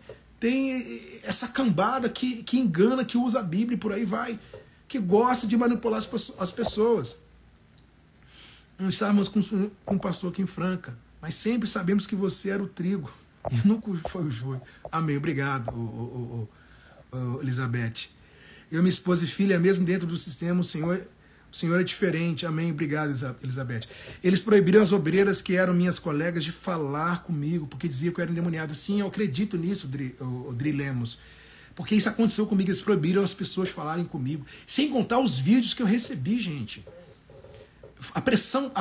essa cambada que engana, que usa a Bíblia e por aí vai. Que gosta de manipular as pessoas. Nós estávamos com um pastor aqui em Franca, mas sempre sabemos que você era o trigo e nunca foi o joio. Amém, obrigado, Elizabeth. Eu, minha esposa e filha, mesmo dentro do sistema, o Senhor é diferente. Amém, obrigado, Elizabeth. Eles proibiram as obreiras que eram minhas colegas de falar comigo, porque diziam que eu era endemoniado. Sim, eu acredito nisso, Dri Lemos. Porque isso aconteceu comigo, eles proibiram as pessoas falarem comigo. Sem contar os vídeos que eu recebi, gente. A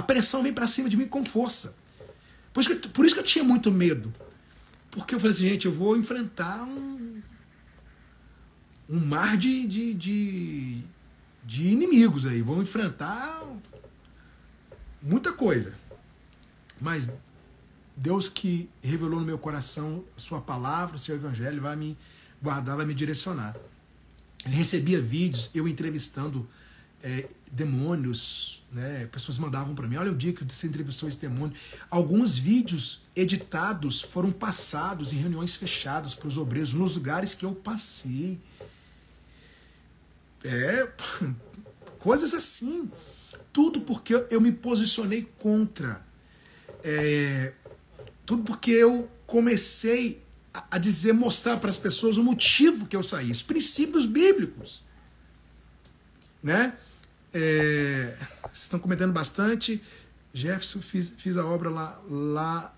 pressão vem pra cima de mim com força. Por isso que eu tinha muito medo. Porque eu falei assim, gente, eu vou enfrentar um mar de inimigos aí. Vou enfrentar muita coisa. Mas Deus que revelou no meu coração a sua palavra, o seu evangelho, vai me guardar, vai me direcionar. Eu recebia vídeos, eu entrevistando demônios, né? Pessoas mandavam para mim, olha o dia que você entrevistou esse demônio. Alguns vídeos editados foram passados em reuniões fechadas para os obreiros, nos lugares que eu passei. Coisas assim. Tudo porque eu me posicionei contra. Tudo porque eu comecei a mostrar para as pessoas o motivo que eu saí, os princípios bíblicos, né? Vocês estão comentando bastante. Jefferson, fiz a obra lá,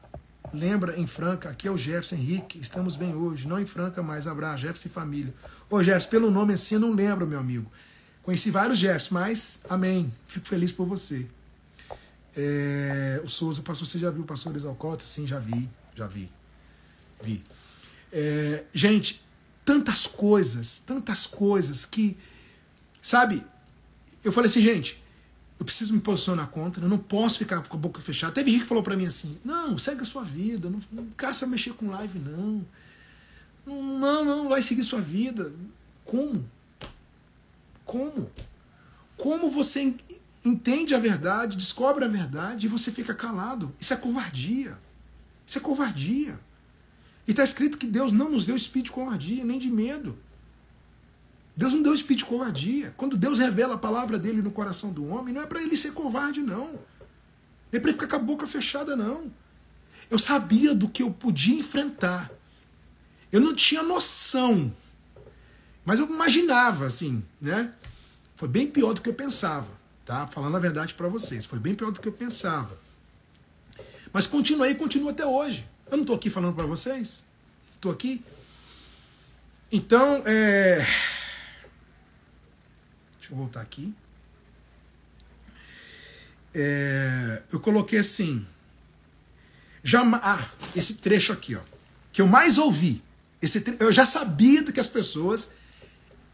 lembra, em Franca. Aqui é o Jefferson Henrique, estamos bem hoje, não em Franca, mas abraço, Jefferson e família. Ô Jefferson, pelo nome assim eu não lembro, meu amigo. Conheci vários Jefferson, mas amém, fico feliz por você. O Souza, pastor, você já viu o pastor Exalcota? Sim, já vi. Gente, tantas coisas que, sabe, eu falei assim, gente, eu preciso me posicionar contra, eu não posso ficar com a boca fechada. Teve gente que falou pra mim assim, não, segue a sua vida, não caça mexer com live, não vai seguir sua vida. Como você entende a verdade, descobre a verdade e você fica calado? Isso é covardia. E está escrito que Deus não nos deu espírito de covardia, nem de medo. Deus não deu espírito de covardia. Quando Deus revela a palavra dele no coração do homem, não é para ele ser covarde, não. Não é para ele ficar com a boca fechada, não. Eu sabia do que eu podia enfrentar. Eu não tinha noção. Mas eu imaginava, assim, né? Foi bem pior do que eu pensava, tá? Falando a verdade para vocês. Foi bem pior do que eu pensava. Mas continuei e continuo até hoje. Eu não estou aqui falando para vocês. Estou aqui. Então, deixa eu voltar aqui. Eu coloquei assim. Esse trecho aqui, ó, que eu mais ouvi. Eu já sabia que as pessoas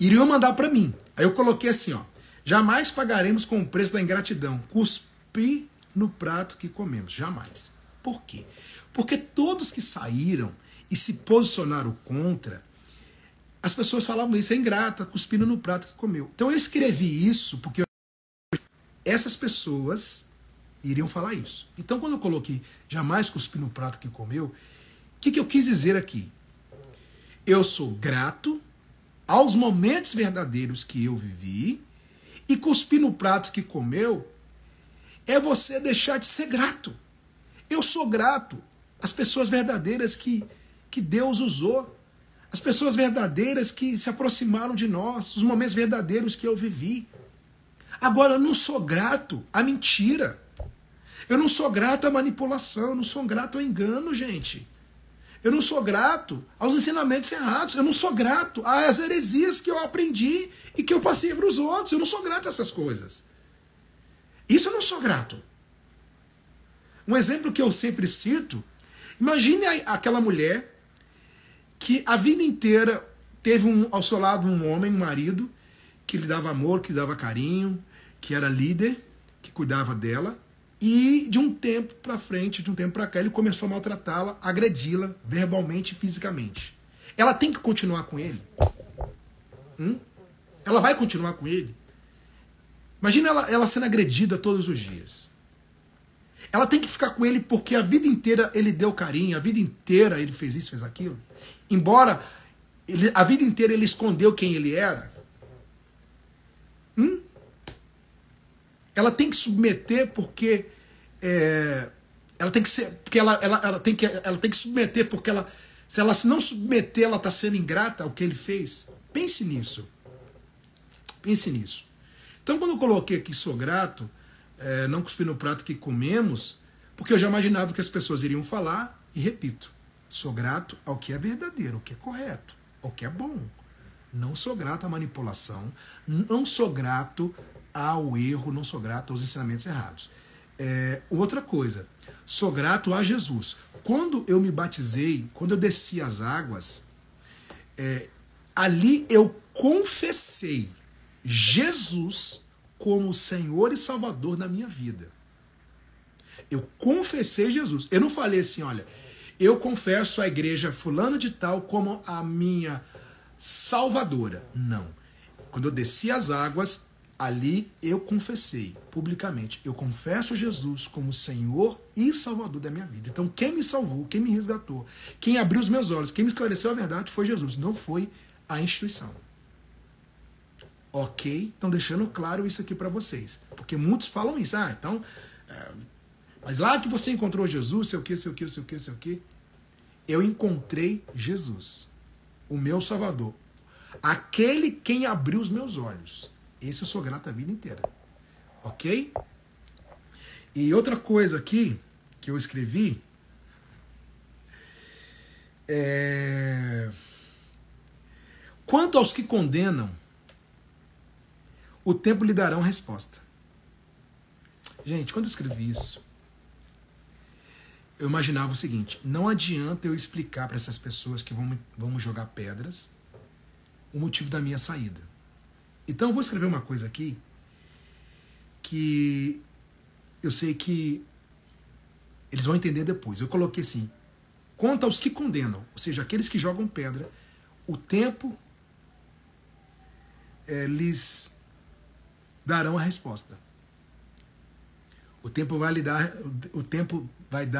iriam mandar para mim. Aí eu coloquei assim, ó. Jamais pagaremos com o preço da ingratidão. Cuspir no prato que comemos. Jamais. Por quê? Porque todos que saíram e se posicionaram contra, as pessoas falavam isso, é ingrata, cuspindo no prato que comeu. Então eu escrevi isso porque essas pessoas iriam falar isso. Então quando eu coloquei jamais cuspir no prato que comeu, o que eu quis dizer aqui? Eu sou grato aos momentos verdadeiros que eu vivi, e cuspir no prato que comeu é você deixar de ser grato. Eu sou grato às pessoas verdadeiras que Deus usou, as pessoas verdadeiras que se aproximaram de nós, os momentos verdadeiros que eu vivi. Agora, eu não sou grato à mentira, eu não sou grato à manipulação, eu não sou grato ao engano, gente. Eu não sou grato aos ensinamentos errados, eu não sou grato às heresias que eu aprendi e que eu passei para os outros, eu não sou grato a essas coisas. Isso eu não sou grato. Um exemplo que eu sempre cito, imagine aquela mulher que a vida inteira teve ao seu lado um homem, um marido, que lhe dava amor, que lhe dava carinho, que era líder, que cuidava dela, e de um tempo para frente, de um tempo para cá, ele começou a maltratá-la, agredi-la verbalmente e fisicamente. Ela tem que continuar com ele? Ela vai continuar com ele? Imagina ela sendo agredida todos os dias. Ela tem que ficar com ele porque a vida inteira ele deu carinho, a vida inteira ele fez isso, fez aquilo. Embora a vida inteira ele escondeu quem ele era. Ela tem que submeter porque ela tem que ser, porque ela tem que submeter porque se ela não submeter, ela está sendo ingrata ao que ele fez. Pense nisso. Pense nisso. Então, quando eu coloquei aqui sou grato, não cuspir no prato que comemos, porque eu já imaginava que as pessoas iriam falar, e repito, sou grato ao que é verdadeiro, ao que é correto, ao que é bom. Não sou grato à manipulação, não sou grato ao erro, não sou grato aos ensinamentos errados. Outra coisa, sou grato a Jesus. Quando eu me batizei, quando eu desci as águas, ali eu confessei Jesus como Senhor e Salvador da minha vida. Eu confessei Jesus. Eu não falei assim, olha, eu confesso a igreja fulano de tal como a minha salvadora. Não. Quando eu desci as águas, ali eu confessei publicamente. Eu confesso Jesus como Senhor e Salvador da minha vida. Então quem me salvou, quem me resgatou, quem abriu os meus olhos, quem me esclareceu a verdade foi Jesus, não foi a instituição. Ok? Então deixando claro isso aqui para vocês. Porque muitos falam isso. Então... mas lá que você encontrou Jesus, sei o que, sei o que, sei o que, sei o que. Eu encontrei Jesus, o meu Salvador. Aquele quem abriu os meus olhos. Esse eu sou grato a vida inteira. Ok? E outra coisa aqui que eu escrevi quanto aos que condenam, o tempo lhe dará uma resposta. Gente, quando eu escrevi isso, eu imaginava o seguinte: não adianta eu explicar para essas pessoas que vão me jogar pedras o motivo da minha saída. Então eu vou escrever uma coisa aqui que eu sei que eles vão entender depois. Eu coloquei assim: quanto aos que condenam, ou seja, aqueles que jogam pedra, o tempo lhes darão a resposta. O tempo vai lhe dar,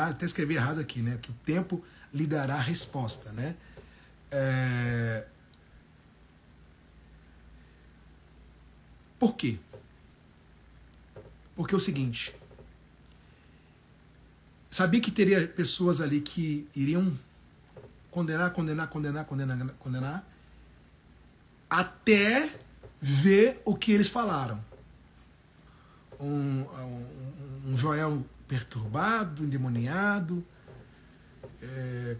até escrever errado aqui, né? Que o tempo lhe dará a resposta, né? Por quê? Porque é o seguinte, sabia que teria pessoas ali que iriam condenar, até ver o que eles falaram. Um Joel perturbado, endemoniado,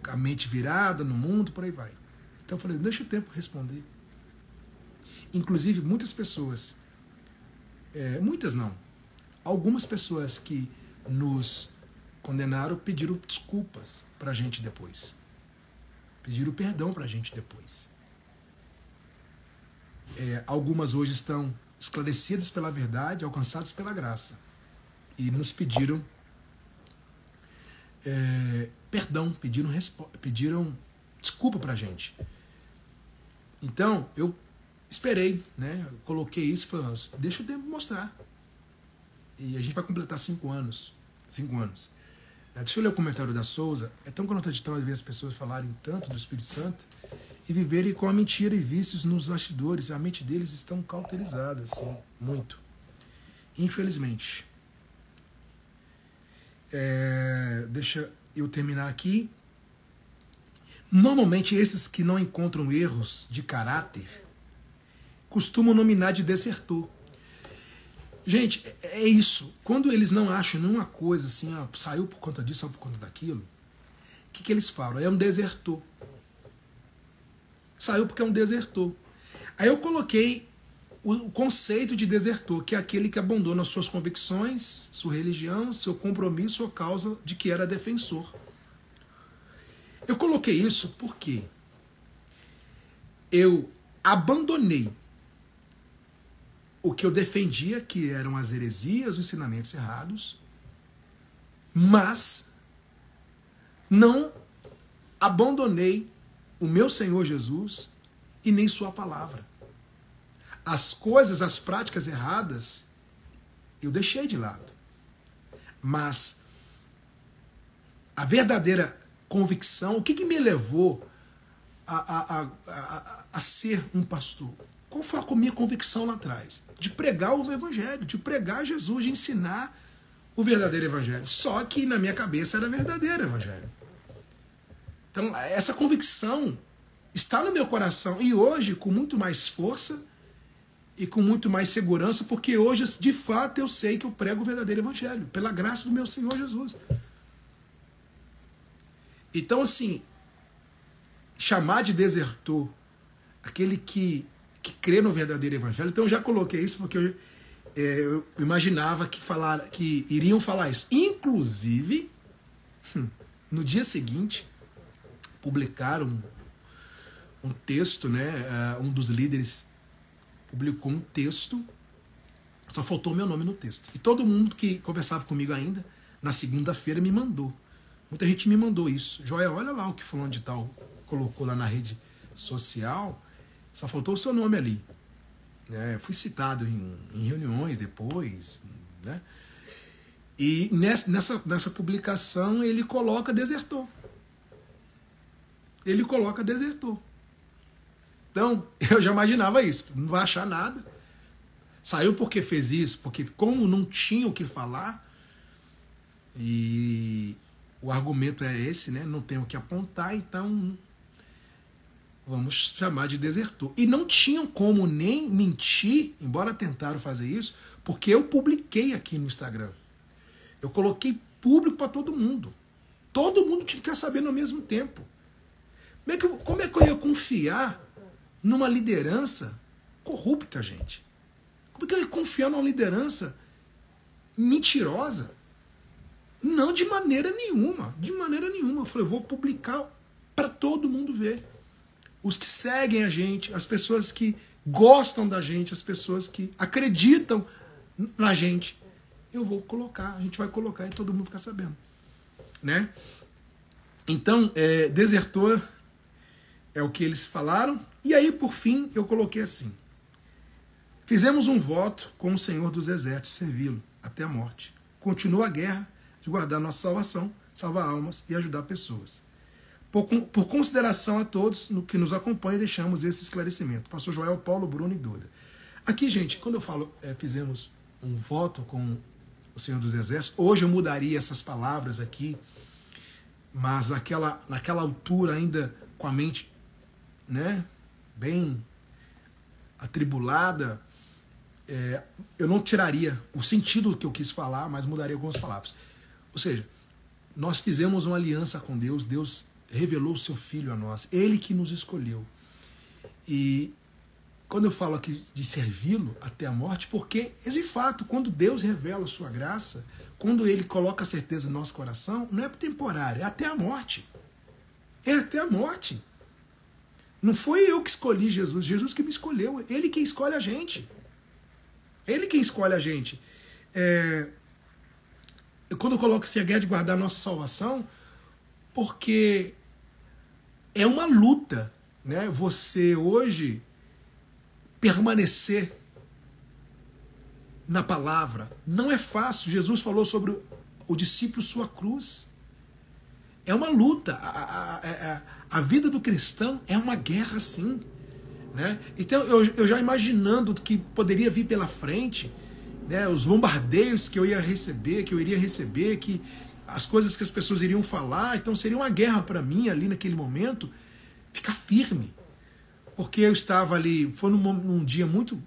a mente virada no mundo, por aí vai. Então eu falei, deixa o tempo responder. Inclusive, muitas pessoas, muitas não, algumas pessoas que nos condenaram pediram desculpas pra gente depois. Pediram perdão pra gente depois. Algumas hoje estão esclarecidas pela verdade, alcançadas pela graça. E nos pediram perdão, pediram desculpa pra gente. Então, eu esperei, né? Eu coloquei isso e falei, deixa o tempo mostrar. E a gente vai completar 5 anos. 5 anos. Deixa eu ler o comentário da Souza. É tão contraditório ver as pessoas falarem tanto do Espírito Santo e viverem com a mentira e vícios nos bastidores. A mente deles estão cauterizadas, sim, muito. Infelizmente. Deixa eu terminar aqui. Normalmente, esses que não encontram erros de caráter costumam nominar de desertor. Gente, é isso. Quando eles não acham nenhuma coisa assim, saiu por conta disso, saiu por conta daquilo, o que eles falam? É um desertor. Saiu porque é um desertor. Aí eu coloquei o conceito de desertor, que é aquele que abandona suas convicções, sua religião, seu compromisso ou causa de que era defensor. Eu coloquei isso porque eu abandonei o que eu defendia, que eram as heresias, os ensinamentos errados, mas não abandonei o meu Senhor Jesus e nem sua palavra. As coisas, as práticas erradas, eu deixei de lado. Mas a verdadeira convicção, o que me levou a ser um pastor? Qual foi a minha convicção lá atrás? De pregar o evangelho, de pregar Jesus, de ensinar o verdadeiro evangelho. Só que na minha cabeça era verdadeiro evangelho. Então, essa convicção está no meu coração. E hoje, com muito mais força e com muito mais segurança, porque hoje, de fato, eu sei que eu prego o verdadeiro evangelho, pela graça do meu Senhor Jesus. Então, assim, chamar de desertor aquele que crê no verdadeiro evangelho. Então, eu já coloquei isso porque eu imaginava que iriam falar isso. Inclusive, no dia seguinte, publicaram um texto, né? Um dos líderes publicou um texto, só faltou meu nome no texto. E todo mundo que conversava comigo ainda, na segunda-feira, me mandou. Muita gente me mandou isso. Joel, olha lá o que fulano de tal colocou lá na rede social, só faltou o seu nome ali. Fui citado em reuniões depois, né? E nessa publicação ele coloca desertor. Ele coloca desertor. Então, eu já imaginava isso. Não vai achar nada. Saiu porque fez isso, porque como não tinha o que falar, e o argumento é esse, né? Não tem o que apontar, então vamos chamar de desertor. E não tinham como nem mentir, embora tentaram fazer isso, porque eu publiquei aqui no Instagram. Eu coloquei público para todo mundo. Todo mundo tinha que saber no mesmo tempo. Como é que eu ia confiar numa liderança corrupta, gente? Como é que eu ia confiar numa liderança mentirosa? Não, de maneira nenhuma. De maneira nenhuma. Eu falei, eu vou publicar para todo mundo ver. Os que seguem a gente, as pessoas que gostam da gente, as pessoas que acreditam na gente. Eu vou colocar, a gente vai colocar e todo mundo ficar sabendo. Né? Então, desertor é o que eles falaram. E aí, por fim, eu coloquei assim. Fizemos um voto com o Senhor dos Exércitos, servi-lo até a morte. Continua a guerra de guardar nossa salvação, salvar almas e ajudar pessoas. Por consideração a todos no que nos acompanha, deixamos esse esclarecimento. Pastor Joel, Paulo, Bruno e Duda. Aqui, gente, quando eu falo fizemos um voto com o Senhor dos Exércitos, hoje eu mudaria essas palavras aqui, mas naquela altura ainda com a mente, né, bem atribulada, eu não tiraria o sentido do que eu quis falar, mas mudaria algumas palavras. Ou seja, nós fizemos uma aliança com Deus, Deus revelou o seu Filho a nós, Ele que nos escolheu. E quando eu falo aqui de servi-lo até a morte, porque, de fato, quando Deus revela a sua graça, quando Ele coloca a certeza no nosso coração, não é temporário, é até a morte. É até a morte. Não foi eu que escolhi Jesus, Jesus que me escolheu. Ele quem escolhe a gente. Ele quem escolhe a gente. Quando eu coloco assim, a guerra de guardar a nossa salvação, porque é uma luta, né? Você hoje permanecer na palavra não é fácil. Jesus falou sobre o discípulo sua cruz. É uma luta. A vida do cristão é uma guerra, sim, né? Então eu já imaginando o que poderia vir pela frente, né? Os bombardeios que eu iria receber, que as coisas que as pessoas iriam falar, então seria uma guerra para mim ali naquele momento, ficar firme, porque eu estava ali, foi num dia muito,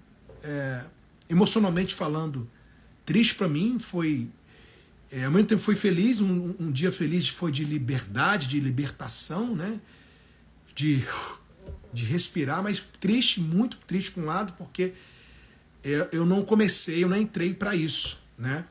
emocionalmente falando, triste para mim, ao mesmo tempo foi feliz, um dia feliz foi de liberdade, de libertação, né? De respirar, mas triste, muito triste por um lado, porque eu não entrei para isso, né?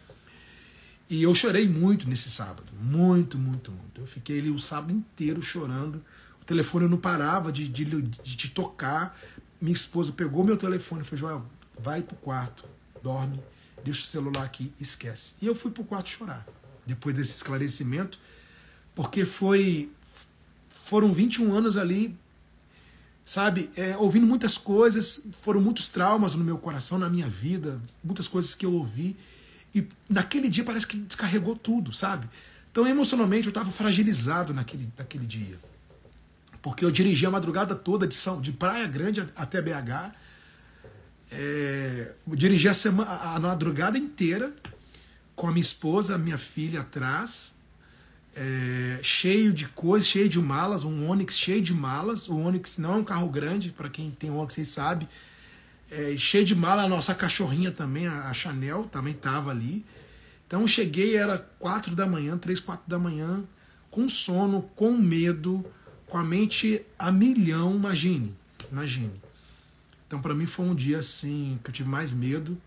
E eu chorei muito nesse sábado, muito, muito, muito. Eu fiquei ali o sábado inteiro chorando, o telefone não parava de tocar, minha esposa pegou meu telefone e falou, Joel, vai pro quarto, dorme, deixa o celular aqui, esquece. E eu fui pro quarto chorar, depois desse esclarecimento, porque foram 21 anos ali, sabe, ouvindo muitas coisas, foram muitos traumas no meu coração, na minha vida, muitas coisas que eu ouvi, e naquele dia parece que descarregou tudo, sabe? Então, emocionalmente, eu estava fragilizado naquele dia. Porque eu dirigi a madrugada toda de Praia Grande até BH. Eu dirigi a madrugada inteira com a minha esposa, a minha filha atrás, cheio de coisas, cheio de malas, um Onix cheio de malas. O Onix não é um carro grande, para quem tem Onix, vocês sabem. Cheio de mala, a nossa cachorrinha também, a Chanel, também estava ali. Então eu cheguei, era 4 da manhã, 3, 4 da manhã, com sono, com medo, com a mente a milhão, imagine. Então para mim foi um dia assim, que eu tive mais medo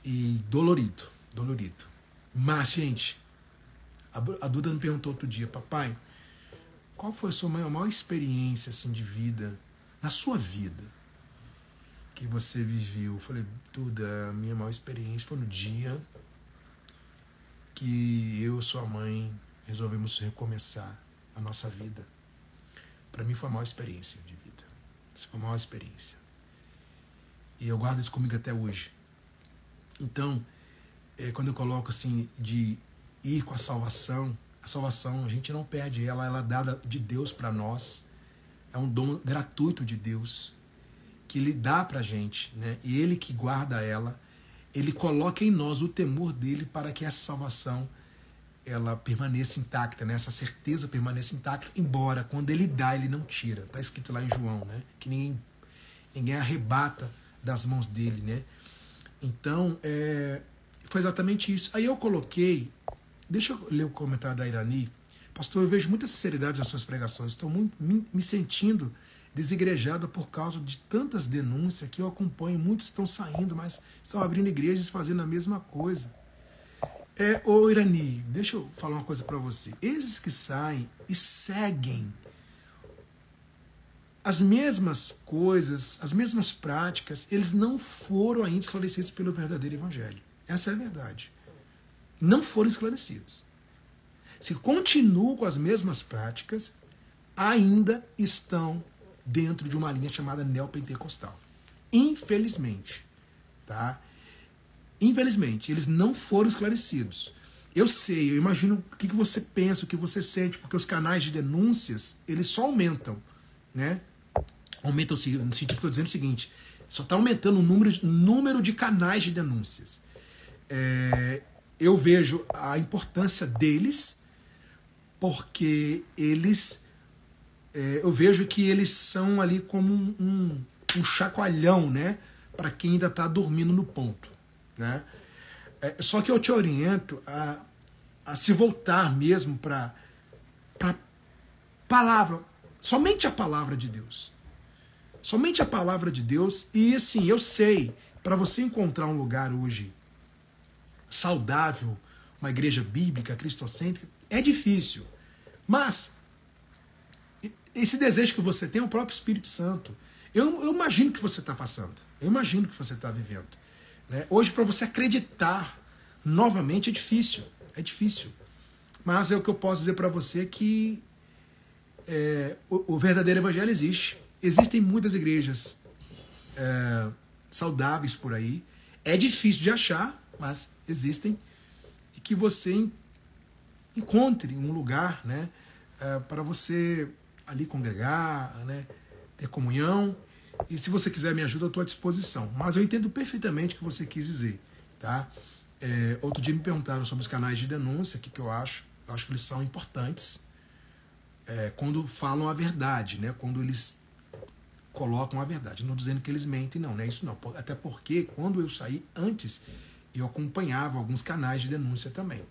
e dolorido. Mas, gente, a Duda me perguntou outro dia, papai, qual foi a sua maior experiência assim, de vida, na sua vida, que você viveu? Eu falei, Duda, a minha maior experiência foi no dia que eu e sua mãe resolvemos recomeçar a nossa vida. Para mim foi a maior experiência de vida. Essa foi a maior experiência. E eu guardo isso comigo até hoje. Então, quando eu coloco assim, de ir com a salvação a gente não perde ela é dada de Deus para nós. É um dom gratuito de Deus, que Ele dá para a gente, né? E Ele que guarda ela, Ele coloca em nós o temor dele para que essa salvação ela permaneça intacta, né? Essa certeza permaneça intacta, embora quando Ele dá, Ele não tira. Está escrito lá em João, né? Que ninguém arrebata das mãos dele, né? Então, foi exatamente isso. Aí eu coloquei, deixa eu ler o comentário da Irani. Pastor, eu vejo muita sinceridade nas suas pregações, estou me sentindo desigrejada por causa de tantas denúncias que eu acompanho. Muitos estão saindo, mas estão abrindo igrejas e fazendo a mesma coisa. Ô Irani, deixa eu falar uma coisa para você. Esses que saem e seguem as mesmas coisas, as mesmas práticas, eles não foram ainda esclarecidos pelo verdadeiro evangelho. Essa é a verdade. Não foram esclarecidos. Se continuam com as mesmas práticas, ainda estão dentro de uma linha chamada neopentecostal. Infelizmente. Tá? Infelizmente, eles não foram esclarecidos. Eu sei, eu imagino o que você pensa, o que você sente, porque os canais de denúncias, eles só aumentam, né? Aumentam no sentido que eu estou dizendo o seguinte, só está aumentando o número de canais de denúncias. Eu vejo a importância deles, porque eles... eu vejo que eles são ali como um chacoalhão, né? Para quem ainda está dormindo no ponto. Né? Só que eu te oriento a se voltar mesmo para palavra, somente a palavra de Deus. Somente a palavra de Deus. E assim, eu sei, para você encontrar um lugar hoje saudável, uma igreja bíblica, cristocêntrica, é difícil. Mas esse desejo que você tem é o próprio Espírito Santo. Eu imagino que você está passando. Eu imagino que você está vivendo. Hoje, para você acreditar novamente é difícil. É difícil. Mas é o que eu posso dizer para você que o verdadeiro evangelho existe. Existem muitas igrejas saudáveis por aí. É difícil de achar, mas existem. E que você encontre um lugar, né, para você ali congregar, né, ter comunhão. E se você quiser me ajuda, eu estou à disposição. Mas eu entendo perfeitamente o que você quis dizer. Tá? Outro dia me perguntaram sobre os canais de denúncia, o que eu acho. Eu acho que eles são importantes quando falam a verdade, né? Quando eles colocam a verdade. Não dizendo que eles mentem, não é isso não. Até porque quando eu saí antes, eu acompanhava alguns canais de denúncia também.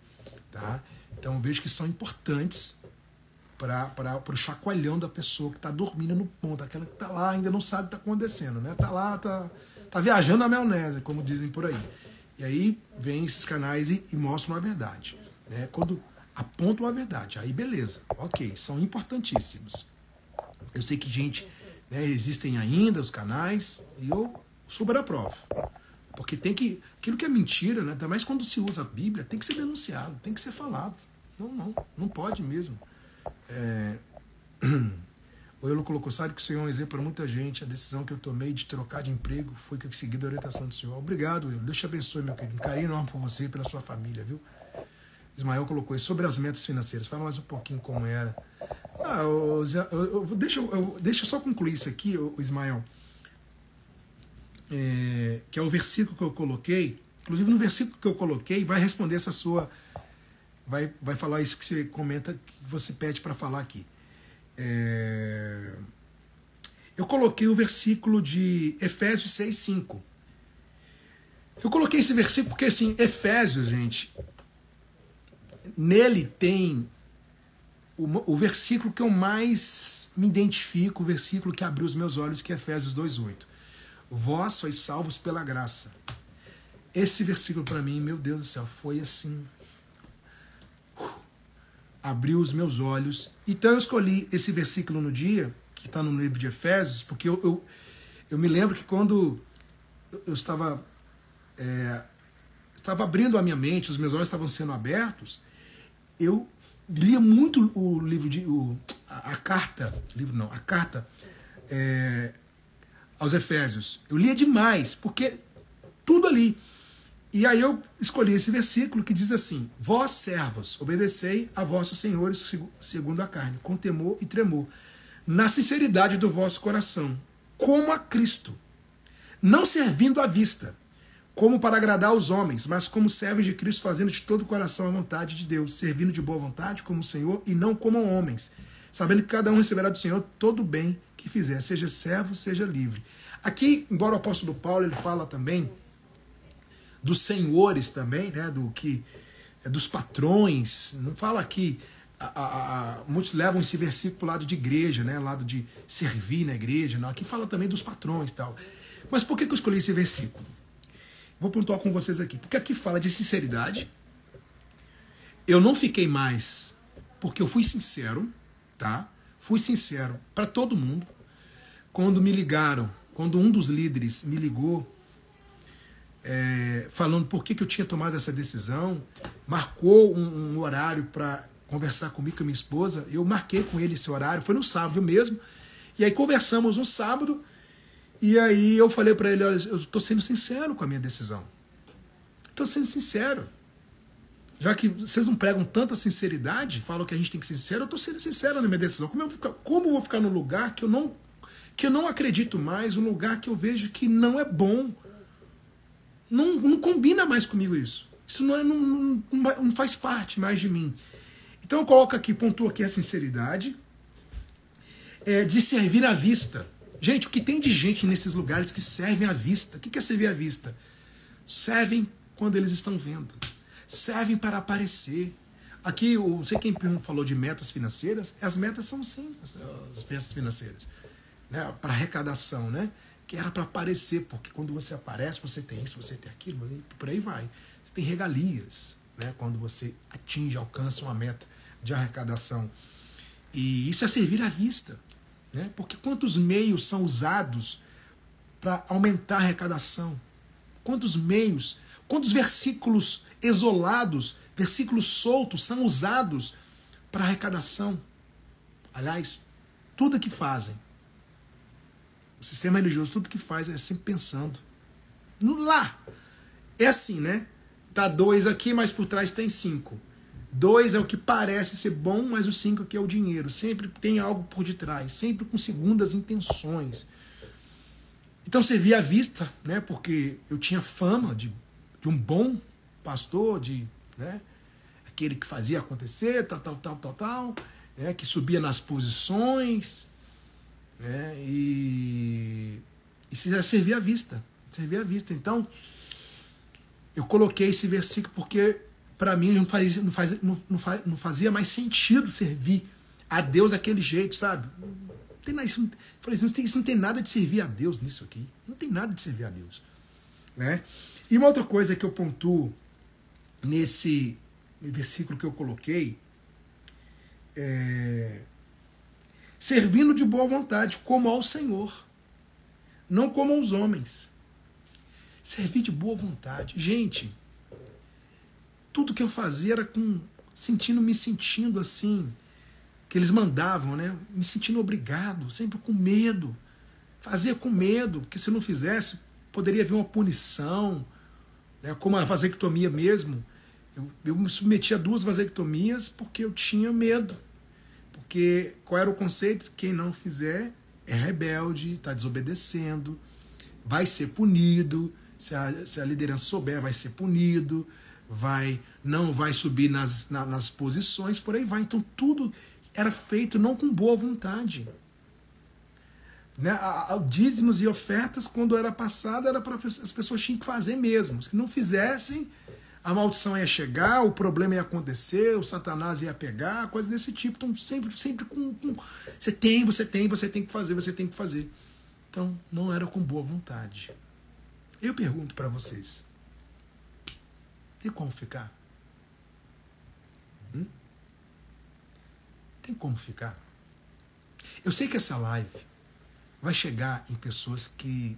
Tá? Então eu vejo que são importantes para o chacoalhão da pessoa que está dormindo no ponto, aquela que está lá ainda não sabe o que está acontecendo, né? Está lá, tá viajando na maionese, como dizem por aí. E aí vem esses canais e mostram a verdade, né? Quando apontam a verdade, aí beleza, ok, são importantíssimos. Eu sei que existem ainda os canais, e eu super aprovo. Porque tem que... Aquilo que é mentira, né? Ainda mais quando se usa a Bíblia, tem que ser denunciado, tem que ser falado. Não pode mesmo. O Eulo colocou, sabe que o Senhor é um exemplo para muita gente. A decisão que eu tomei de trocar de emprego foi que eu segui a orientação do Senhor. Obrigado, Eulo. Deus te abençoe, meu querido. Um carinho enorme por você e pela sua família, viu? Ismael colocou isso sobre as metas financeiras. Fala mais um pouquinho como era. Deixa eu só concluir isso aqui, Ismael. Que é o versículo que eu coloquei. Inclusive, no versículo que eu coloquei, vai responder essa sua... Vai falar isso que você comenta, que você pede para falar aqui. Eu coloquei o versículo de Efésios 6:5. Eu coloquei esse versículo porque, assim, Efésios, gente, nele tem o versículo que eu mais me identifico, o versículo que abriu os meus olhos, que é Efésios 2:8. Vós sois salvos pela graça. Esse versículo para mim, meu Deus do céu, foi assim... abriu os meus olhos. Então eu escolhi esse versículo no dia, que está no livro de Efésios, porque eu me lembro que quando eu estava abrindo a minha mente, os meus olhos estavam sendo abertos, eu lia muito o livro a carta aos Efésios. Eu lia demais, porque tudo ali. E aí eu escolhi esse versículo que diz assim: vós, servos, obedecei a vossos senhores segundo a carne, com temor e tremor, na sinceridade do vosso coração, como a Cristo, não servindo à vista, como para agradar aos homens, mas como servos de Cristo, fazendo de todo o coração a vontade de Deus, servindo de boa vontade como o Senhor e não como homens, sabendo que cada um receberá do Senhor todo o bem que fizer, seja servo, seja livre. Aqui, embora o apóstolo Paulo ele fala também dos senhores também, né, dos patrões, não fala aqui, muitos levam esse versículo para o lado de igreja, né, lado de servir na igreja, não, aqui fala também dos patrões e tal. Mas por que eu escolhi esse versículo? Vou pontuar com vocês aqui, porque aqui fala de sinceridade. Eu não fiquei mais, porque eu fui sincero, tá? Fui sincero para todo mundo. Quando me ligaram, quando um dos líderes me ligou, falando por que eu tinha tomado essa decisão, marcou um horário para conversar comigo, com a minha esposa, eu marquei com ele esse horário, foi no sábado mesmo, e aí conversamos no sábado, e aí eu falei para ele, olha, eu estou sendo sincero com a minha decisão, estou sendo sincero, já que vocês não pregam tanta sinceridade, falam que a gente tem que ser sincero, eu estou sendo sincero na minha decisão, como eu vou ficar num lugar que eu não acredito mais, um lugar que eu vejo que não é bom. Não combina mais comigo isso. Isso não faz parte mais de mim. Então eu coloco aqui, pontuo aqui a sinceridade, de servir à vista. Gente, o que tem de gente nesses lugares que servem à vista? O que é servir à vista? Servem quando eles estão vendo. Servem para aparecer. Aqui, não sei quem falou de metas financeiras, as metas são sim, as metas financeiras, né? Para arrecadação, né? Que era para aparecer, porque quando você aparece, você tem isso, você tem aquilo, por aí vai. Você tem regalias, né, quando você alcança uma meta de arrecadação. E isso é servir à vista, né, porque quantos meios são usados para aumentar a arrecadação? Quantos meios, quantos versículos isolados, versículos soltos são usados para arrecadação? Aliás, tudo que fazem, o sistema religioso, tudo que faz é sempre pensando lá. É assim, né? Tá 2 aqui, mas por trás tem 5. 2 é o que parece ser bom, mas o 5 aqui é o dinheiro. Sempre tem algo por detrás, sempre com segundas intenções. Então servia à vista, né? Porque eu tinha fama de um bom pastor, né? Aquele que fazia acontecer, tal, né? Que subia nas posições, né? E servia à vista. Servia à vista. Então, eu coloquei esse versículo porque, para mim, não fazia mais sentido servir a Deus daquele jeito, sabe? Isso não tem nada de servir a Deus nisso aqui. Não tem nada de servir a Deus, né? E uma outra coisa que eu pontuo nesse versículo que eu coloquei é servindo de boa vontade, como ao Senhor, não como aos homens. Servir de boa vontade. Gente, tudo que eu fazia era me sentindo assim, que eles mandavam, né? Me sentindo obrigado, sempre com medo. Fazia com medo, porque se não fizesse, poderia haver uma punição, né? Como a vasectomia mesmo. Eu me submeti a 2 vasectomias porque eu tinha medo. Porque qual era o conceito? Quem não fizer é rebelde, está desobedecendo, vai ser punido. Se a liderança souber, vai ser punido, não vai subir nas posições, por aí vai. Então tudo era feito não com boa vontade. Né? Dízimos e ofertas, quando era passado, era para as pessoas tinham que fazer mesmo. Se não fizessem, a maldição ia chegar, o problema ia acontecer, o Satanás ia pegar, coisas desse tipo. Então sempre com você tem que fazer. Então não era com boa vontade. Eu pergunto para vocês, tem como ficar? Tem como ficar? Eu sei que essa live vai chegar em pessoas que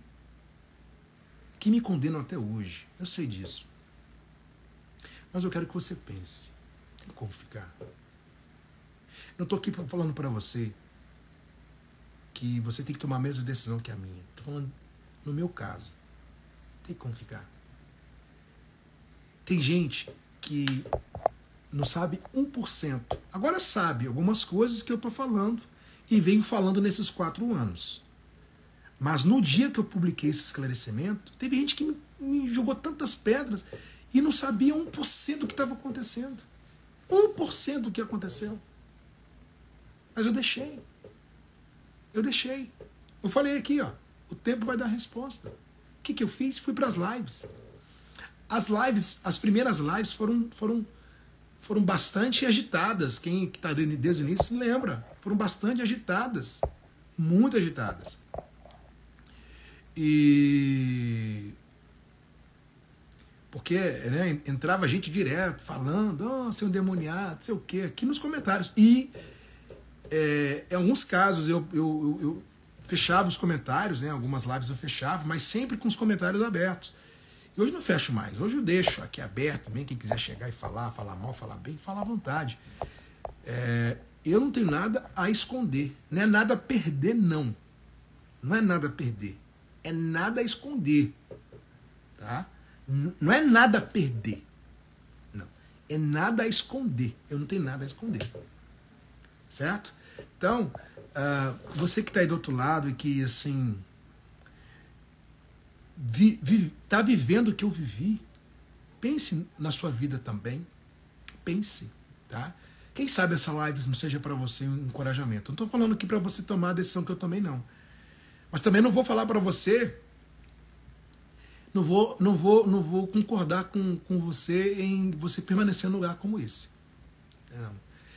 me condenam até hoje. Eu sei disso. Mas eu quero que você pense, tem como ficar? Não estou aqui falando para você que você tem que tomar a mesma decisão que a minha. Estou falando no meu caso. Tem como ficar? Tem gente que não sabe 1%. Agora sabe algumas coisas que eu estou falando e venho falando nesses 4 anos. Mas no dia que eu publiquei esse esclarecimento, teve gente que me jogou tantas pedras e não sabia 1% do que estava acontecendo. 1% do que aconteceu. Mas eu deixei. Eu falei aqui, ó, o tempo vai dar a resposta. O que eu fiz? Fui para as lives. As primeiras lives foram bastante agitadas. Quem está desde o início se lembra. Foram bastante agitadas. Muito agitadas. Porque, né, entrava gente direto, falando, seu endemoniado, não sei o quê, aqui nos comentários. E em alguns casos eu fechava os comentários, né, algumas lives eu fechava, mas sempre com os comentários abertos. E hoje não fecho mais, hoje eu deixo aqui aberto também, quem quiser chegar e falar mal, falar bem, falar à vontade. Eu não tenho nada a esconder, não é nada a perder, não. Não é nada a perder, é nada a esconder, tá? Não é nada a perder. Não. É nada a esconder. Eu não tenho nada a esconder. Certo? Então, você que está aí do outro lado e que, assim, está vivendo o que eu vivi, pense na sua vida também. Pense, tá? Quem sabe essa live não seja para você um encorajamento. Não estou falando aqui para você tomar a decisão que eu tomei, não. Mas também não vou falar para você... Não vou concordar com você em você permanecer num lugar como esse. Não.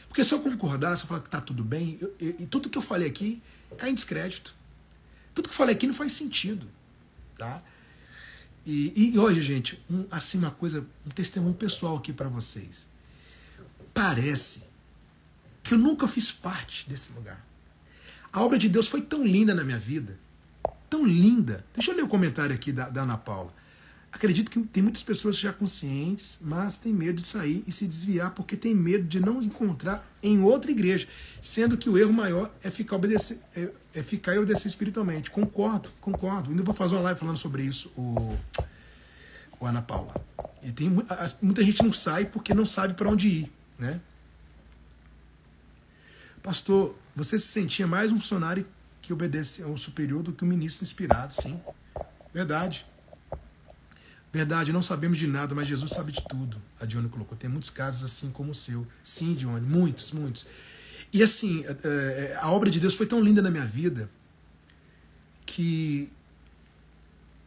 Porque se eu concordar, se eu falar que está tudo bem, e tudo que eu falei aqui cai em descrédito. Tudo que eu falei aqui não faz sentido. Tá? E hoje, gente, uma coisa, um testemunho pessoal aqui para vocês. Parece que eu nunca fiz parte desse lugar. A obra de Deus foi tão linda na minha vida. Tão linda. Deixa eu ler o comentário aqui da Ana Paula. Acredito que tem muitas pessoas já conscientes, mas tem medo de sair e se desviar porque tem medo de não encontrar em outra igreja, sendo que o erro maior é ficar e obedecer espiritualmente. Concordo. Ainda vou fazer uma live falando sobre isso, o Ana Paula. E muita gente não sai porque não sabe para onde ir, né? Pastor, você se sentia mais um funcionário que obedece ao superior do que um ministro inspirado? Sim, verdade, não sabemos de nada, mas Jesus sabe de tudo. A Dione colocou, tem muitos casos assim como o seu. Sim, Dione, muitos. E assim, a obra de Deus foi tão linda na minha vida que,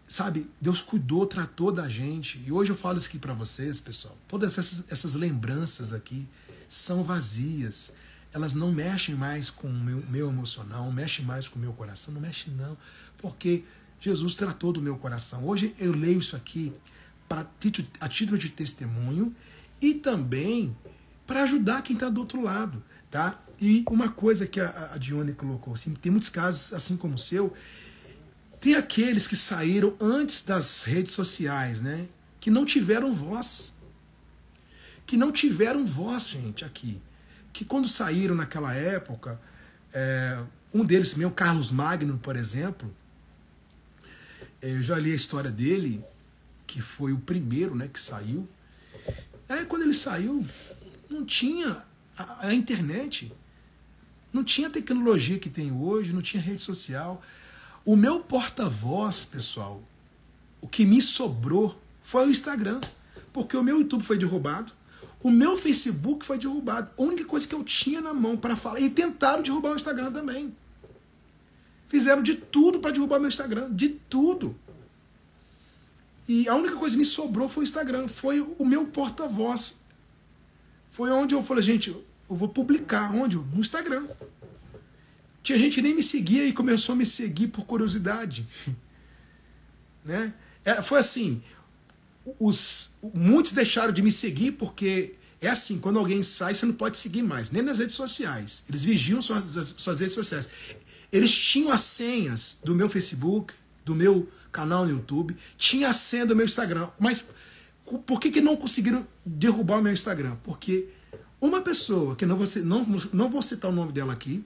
sabe, Deus cuidou, tratou da gente. E hoje eu falo isso aqui para vocês, pessoal. Todas essas lembranças aqui são vazias. Elas não mexem mais com o meu emocional, não mexem mais com o meu coração, não mexem não, porque Jesus tratou do meu coração. Hoje eu leio isso aqui a título de testemunho e também para ajudar quem está do outro lado, tá? E uma coisa que a Dione colocou, assim, tem muitos casos assim como o seu, Tem aqueles que saíram antes das redes sociais, né? Que não tiveram voz. Que não tiveram voz, gente, aqui. Que quando saíram naquela época, um deles mesmo, Carlos Magno, por exemplo, eu já li a história dele, que foi o primeiro, né, que saiu. Quando ele saiu, não tinha a internet, não tinha a tecnologia que tem hoje, não tinha rede social. O meu porta-voz, pessoal, o que me sobrou foi o Instagram, porque o meu YouTube foi derrubado, o meu Facebook foi derrubado. A única coisa que eu tinha na mão para falar, e tentaram derrubar o Instagram também. Fizeram de tudo para derrubar meu Instagram, de tudo. E a única coisa que me sobrou foi o Instagram, foi o meu porta-voz. Foi onde eu falei, gente, eu vou publicar. Onde? No Instagram. Tinha gente que nem me seguia e começou a me seguir por curiosidade. Né? Foi assim, muitos deixaram de me seguir porque é assim, quando alguém sai, você não pode seguir mais, nem nas redes sociais. Eles vigiam suas redes sociais. Eles tinham as senhas do meu Facebook, do meu canal no YouTube, tinha a senha do meu Instagram. Mas por que não conseguiram derrubar o meu Instagram? Porque uma pessoa, que não vou citar o nome dela aqui,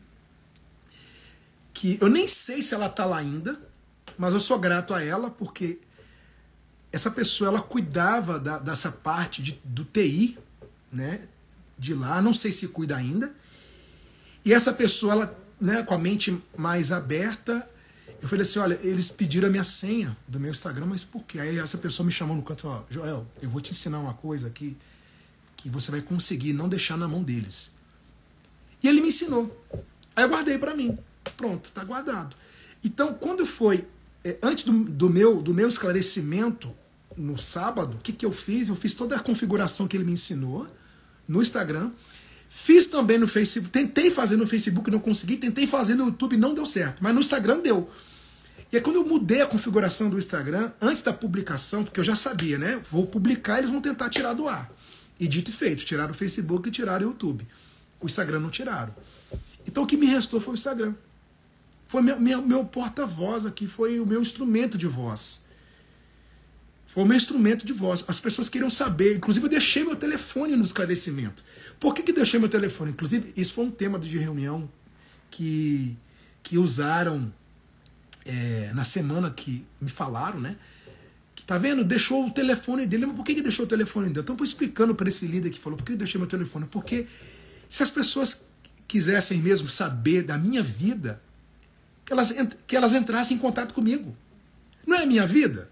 que eu nem sei se ela está lá ainda, mas eu sou grato a ela, porque essa pessoa, ela cuidava dessa parte do TI, né, de lá, não sei se cuida ainda, e essa pessoa, ela, né, com a mente mais aberta, eu falei assim, olha, eles pediram a minha senha do meu Instagram, mas por quê? Aí essa pessoa me chamou no canto, ó, Joel, eu vou te ensinar uma coisa aqui, que você vai conseguir não deixar na mão deles. E ele me ensinou. Aí eu guardei para mim. Pronto, tá guardado. Então, quando foi, antes do meu esclarecimento, no sábado, o que eu fiz? Eu fiz toda a configuração que ele me ensinou no Instagram. Fiz também no Facebook. Tentei fazer no Facebook, não consegui. Tentei fazer no YouTube, não deu certo. Mas no Instagram deu. E aí, quando eu mudei a configuração do Instagram, antes da publicação, porque eu já sabia, né? Vou publicar, eles vão tentar tirar do ar. E dito e feito, tiraram o Facebook e tiraram o YouTube. O Instagram não tiraram. Então o que me restou foi o Instagram. Foi meu porta-voz aqui, foi o meu instrumento de voz. Foi o meu instrumento de voz. As pessoas queriam saber. Inclusive eu deixei meu telefone no esclarecimento. Por que deixei meu telefone? Inclusive, isso foi um tema de reunião que usaram na semana que me falaram, né? Que tá vendo? Deixou o telefone dele. Mas por que deixou o telefone dele? Então, eu tô explicando para esse líder que falou, por que deixei meu telefone? Porque se as pessoas quisessem mesmo saber da minha vida, que elas entrassem em contato comigo. Não é a minha vida?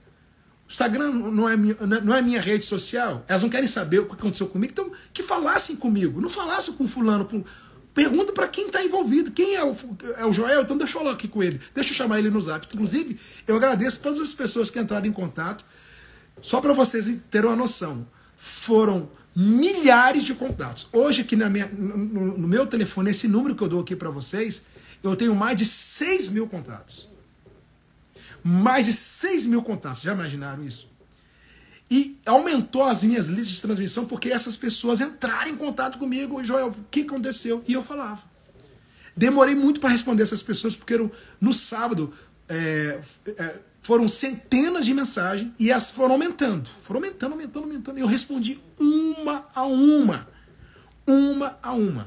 O Instagram não é minha rede social? Elas não querem saber o que aconteceu comigo? Então, que falassem comigo. Não falassem com fulano. Pergunta para quem está envolvido. Quem é o Joel? Então deixa eu falar aqui com ele. Deixa eu chamar ele no Zap. Inclusive, eu agradeço todas as pessoas que entraram em contato. Só para vocês terem uma noção. Foram milhares de contatos. Hoje, aqui no meu telefone, esse número que eu dou aqui para vocês, eu tenho mais de 6 mil contatos. Mais de 6 mil contatos. Já imaginaram isso? E aumentou as minhas listas de transmissão porque essas pessoas entraram em contato comigo. Joel, o que aconteceu? E eu falava. Demorei muito para responder essas pessoas porque no sábado foram centenas de mensagens e elas foram aumentando. Foram aumentando. E eu respondi uma a uma. Uma a uma.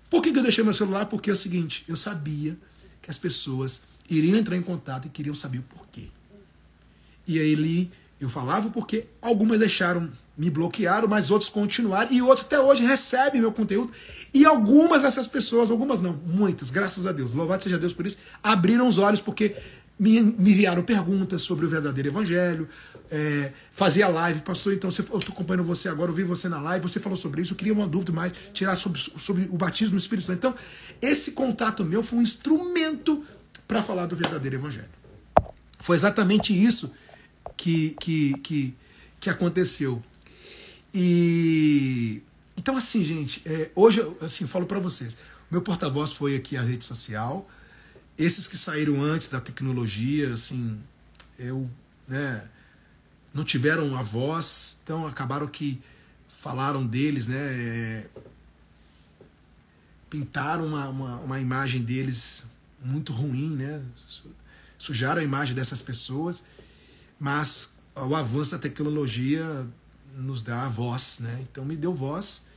Por que eu deixei meu celular? Porque é o seguinte, eu sabia que as pessoas iriam entrar em contato e queriam saber o porquê. E aí eu falava porque algumas me bloquearam, mas outros continuaram e outros até hoje recebem meu conteúdo. E algumas dessas pessoas, algumas não, muitas, graças a Deus, louvado seja Deus por isso, abriram os olhos porque me enviaram perguntas sobre o verdadeiro evangelho, fazia live, pastor, então eu estou acompanhando você agora, eu vi você na live, você falou sobre isso, eu queria uma dúvida mais, tirar sobre o batismo no Espírito Santo. Então, esse contato meu foi um instrumento para falar do verdadeiro evangelho. Foi exatamente isso que aconteceu. E então, assim, gente, hoje assim, eu falo para vocês, meu porta-voz foi aqui a rede social. Esses que saíram antes da tecnologia, assim, não tiveram a voz, então acabaram que falaram deles, né? Pintaram uma imagem deles muito ruim, né? sujaram a imagem dessas pessoas, mas o avanço da tecnologia nos dá a voz, né? Então me deu voz,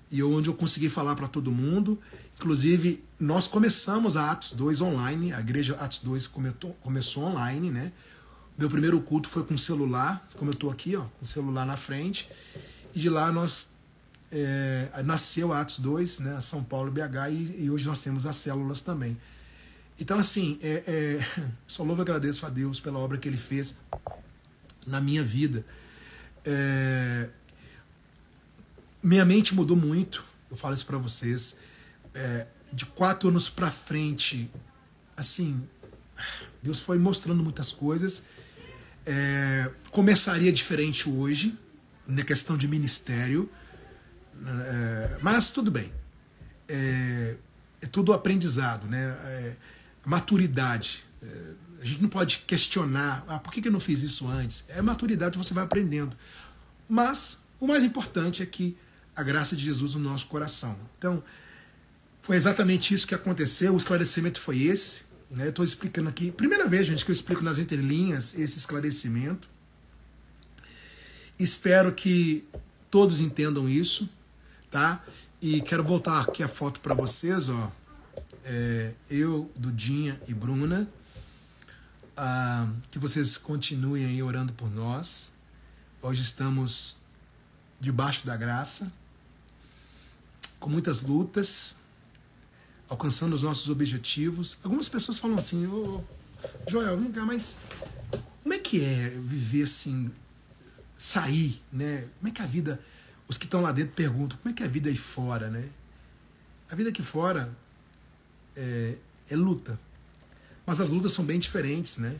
e onde eu consegui falar para todo mundo. Inclusive, nós começamos a Atos 2 online, a igreja Atos 2 começou online, né? Meu primeiro culto foi com celular, como eu estou aqui, ó, com o celular na frente, e de lá nasceu a Atos 2, né, São Paulo, BH, e hoje nós temos as células também. Então, assim, só louvo e agradeço a Deus pela obra que Ele fez na minha vida. Minha mente mudou muito, eu falo isso para vocês. De 4 anos para frente, assim, Deus foi mostrando muitas coisas. Começaria diferente hoje, na questão de ministério, mas tudo bem. É tudo aprendizado, né? Maturidade. A gente não pode questionar, por que eu não fiz isso antes? É maturidade, você vai aprendendo. Mas o mais importante é que a graça de Jesus no nosso coração. Então, foi exatamente isso que aconteceu, o esclarecimento foi esse, né? Estou explicando aqui, primeira vez, gente, que eu explico nas entrelinhas esse esclarecimento. Espero que todos entendam isso, tá? E quero voltar aqui a foto para vocês, ó. Eu, Dudinha e Bruna, que vocês continuem aí orando por nós. Hoje estamos debaixo da graça, com muitas lutas, alcançando os nossos objetivos. Algumas pessoas falam assim, Joel, vem cá, mas como é que é viver assim, sair, né? Como é que a vida, os que estão lá dentro perguntam, como é que é a vida aí fora, né? A vida aqui fora é luta, mas as lutas são bem diferentes, né?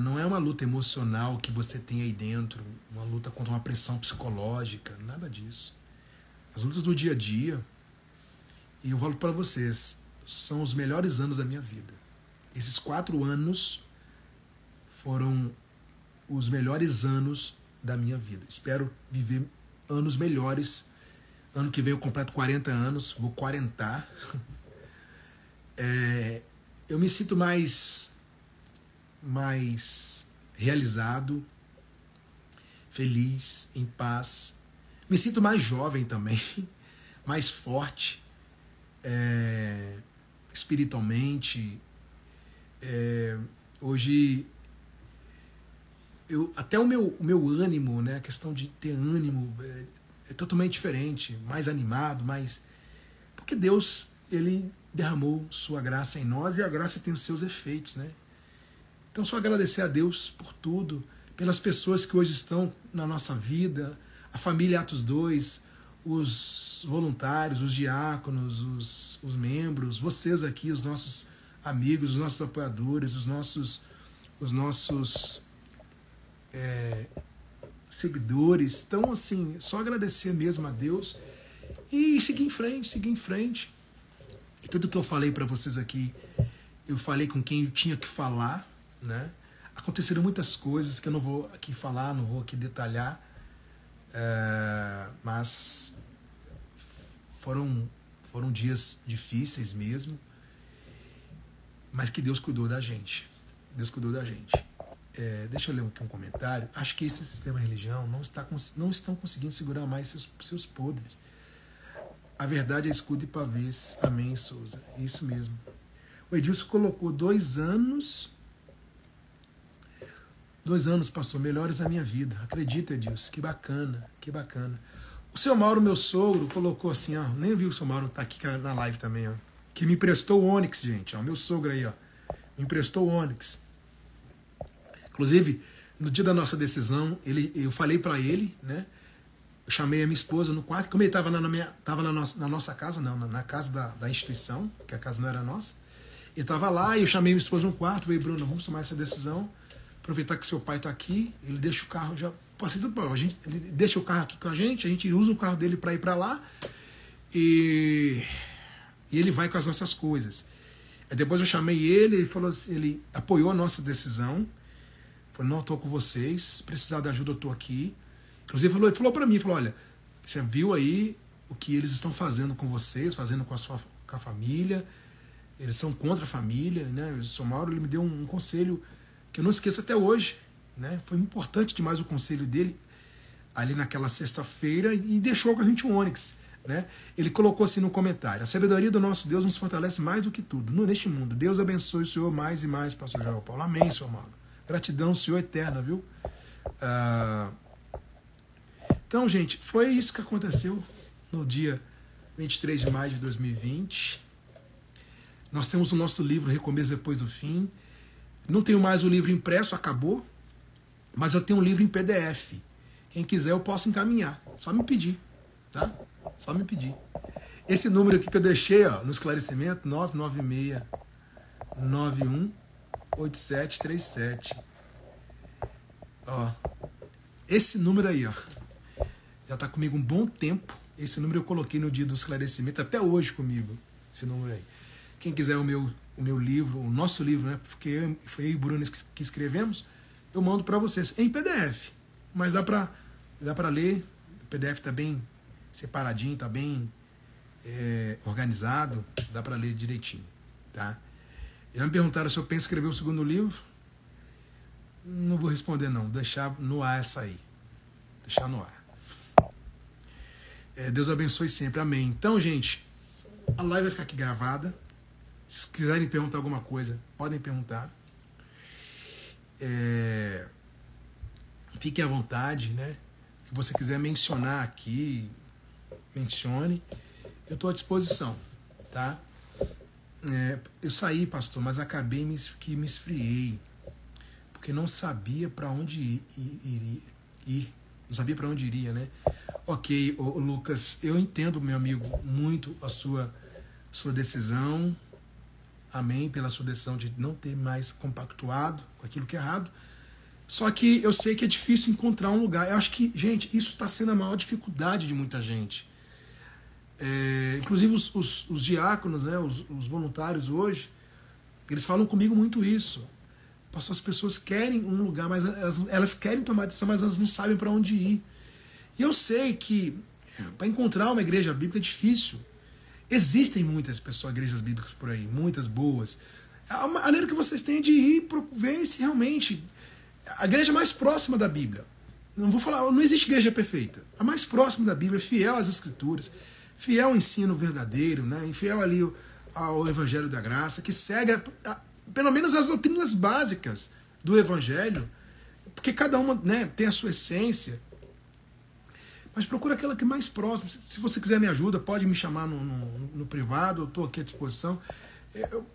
Não é uma luta emocional que você tem aí dentro, uma luta contra uma pressão psicológica, nada disso. As lutas do dia a dia, e eu falo para vocês, são os melhores anos da minha vida. Esses 4 anos foram os melhores anos da minha vida. Espero viver anos melhores. Ano que vem eu completo 40 anos, vou quarentar. Eu me sinto mais realizado, feliz, em paz. Me sinto mais jovem também, mais forte, espiritualmente. Hoje, até o meu ânimo, né, a questão de ter ânimo é totalmente diferente, mais animado, porque Deus, Ele derramou sua graça em nós, e a graça tem os seus efeitos, né? Então, só agradecer a Deus por tudo, pelas pessoas que hoje estão na nossa vida, a família Atos 2, os voluntários, os diáconos, os membros, vocês aqui, os nossos amigos, os nossos apoiadores, os nossos seguidores. Então, assim, só agradecer mesmo a Deus e seguir em frente. E tudo que eu falei para vocês aqui, eu falei com quem eu tinha que falar, né? Aconteceram muitas coisas que eu não vou aqui falar, não vou aqui detalhar, mas foram dias difíceis mesmo, mas que Deus cuidou da gente. Deixa eu ler aqui um comentário. Acho que esse sistema de religião não estão conseguindo segurar mais seus podres. A verdade é escudo e pavês. Amém, Souza. Isso mesmo. O Edilson colocou 2 anos. 2 anos, pastor, melhores da minha vida. Acredita, Edilson. Que bacana. O seu Mauro, meu sogro, colocou assim, ó. Nem vi o seu Mauro, tá aqui na live também, ó. Que me emprestou o Onix, gente. Ó, meu sogro aí, ó. Me emprestou o Onix. Inclusive, no dia da nossa decisão, eu falei para ele, né? Eu chamei a minha esposa no quarto, como ele estava na nossa casa, não, na casa da instituição, que a casa não era nossa. Ele estava lá, e eu chamei minha esposa no quarto, falei, Bruno, vamos tomar essa decisão, aproveitar que seu pai está aqui, ele deixa o carro, já passei tudo para lá, ele deixa o carro aqui com a gente usa o carro dele para ir para lá, e ele vai com as nossas coisas. Aí depois eu chamei ele falou, ele apoiou a nossa decisão, falou, não, estou com vocês, se precisar de ajuda eu estou aqui. Inclusive ele falou para mim, olha, você viu aí o que eles estão fazendo com vocês, fazendo com a família, eles são contra a família, né? O Sr. Mauro, ele me deu um conselho que eu não esqueço até hoje, né? Foi importante demais o conselho dele ali naquela sexta-feira e deixou com a gente um Ônix, né? Ele colocou assim no comentário: a sabedoria do nosso Deus nos fortalece mais do que tudo neste mundo. Deus abençoe o Senhor mais e mais, pastor Joel Paulo. Amém, Sr. Mauro. Gratidão, Senhor, eterna, viu? Então, gente, foi isso que aconteceu no dia 23 de maio de 2020. Nós temos o nosso livro Recomeço Depois do Fim. Não tenho mais o livro impresso, acabou, mas eu tenho um livro em PDF. Quem quiser eu posso encaminhar, só me pedir, tá? Só me pedir. Esse número aqui que eu deixei, ó, no esclarecimento, 996-91-8737. Ó, esse número aí, ó, já está comigo um bom tempo. Esse número eu coloquei no dia do esclarecimento, até hoje comigo, esse número aí. Quem quiser o meu livro, o nosso livro, né, porque foi eu e o Bruno que escrevemos, eu mando para vocês em PDF. Mas dá para ler, o PDF está bem separadinho, está bem organizado, dá para ler direitinho, tá? Já me perguntaram se eu penso em escrever o segundo livro. Não vou responder não, deixar no ar essa aí. Deixar no ar. Deus abençoe sempre, amém. Então, gente, a live vai ficar aqui gravada. Se quiserem perguntar alguma coisa, podem perguntar. Fiquem à vontade, né? O que você quiser mencionar aqui, mencione. Eu estou à disposição, tá? Eu saí, pastor, mas acabei que me esfriei, porque não sabia para onde ir. Não sabia para onde iria, né? Ok, Lucas, eu entendo, meu amigo, muito a sua decisão. Amém, pela sua decisão de não ter mais compactuado com aquilo que é errado. Só que eu sei que é difícil encontrar um lugar. Eu acho que, gente, isso está sendo a maior dificuldade de muita gente. Inclusive os diáconos, né, os voluntários hoje, eles falam comigo muito isso. Pastor, as pessoas querem um lugar, mas elas querem tomar decisão, mas elas não sabem para onde ir. E eu sei que para encontrar uma igreja bíblica é difícil. Existem muitas igrejas bíblicas por aí, muitas boas. A maneira que vocês têm de ir ver se realmente a igreja mais próxima da Bíblia. Não vou falar, não existe igreja perfeita. A mais próxima da Bíblia, fiel às Escrituras, fiel ao ensino verdadeiro, né? Fiel ali ao Evangelho da Graça, que segue pelo menos as doutrinas básicas do Evangelho, porque cada uma, né, tem a sua essência. Mas procura aquela que é mais próxima. Se você quiser me ajuda, pode me chamar no privado, eu estou aqui à disposição.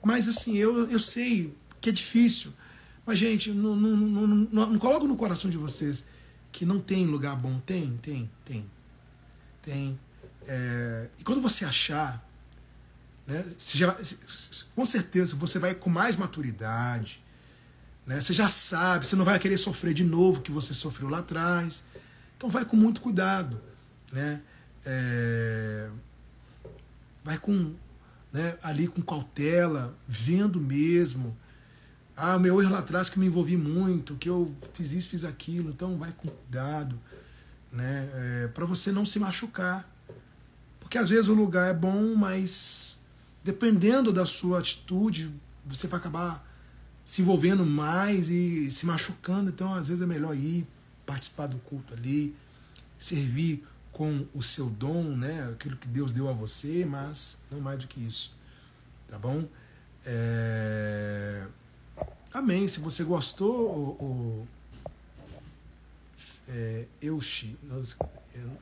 Mas assim, eu sei que é difícil. Mas, gente, não coloco no coração de vocês que não tem lugar bom. Tem. E quando você achar, né, com certeza você vai com mais maturidade, né, você já sabe, você não vai querer sofrer de novo o que você sofreu lá atrás. Então vai com muito cuidado, né? Vai com, né, ali com cautela, vendo mesmo. O meu erro lá atrás que me envolvi muito, que eu fiz isso, fiz aquilo. Então vai com cuidado, né? Para você não se machucar. Porque às vezes o lugar é bom, mas dependendo da sua atitude, você vai acabar se envolvendo mais e se machucando. Então às vezes é melhor ir participar do culto ali, servir com o seu dom, né, aquilo que Deus deu a você, mas não mais do que isso, tá bom? Amém. Se você gostou, Eushi,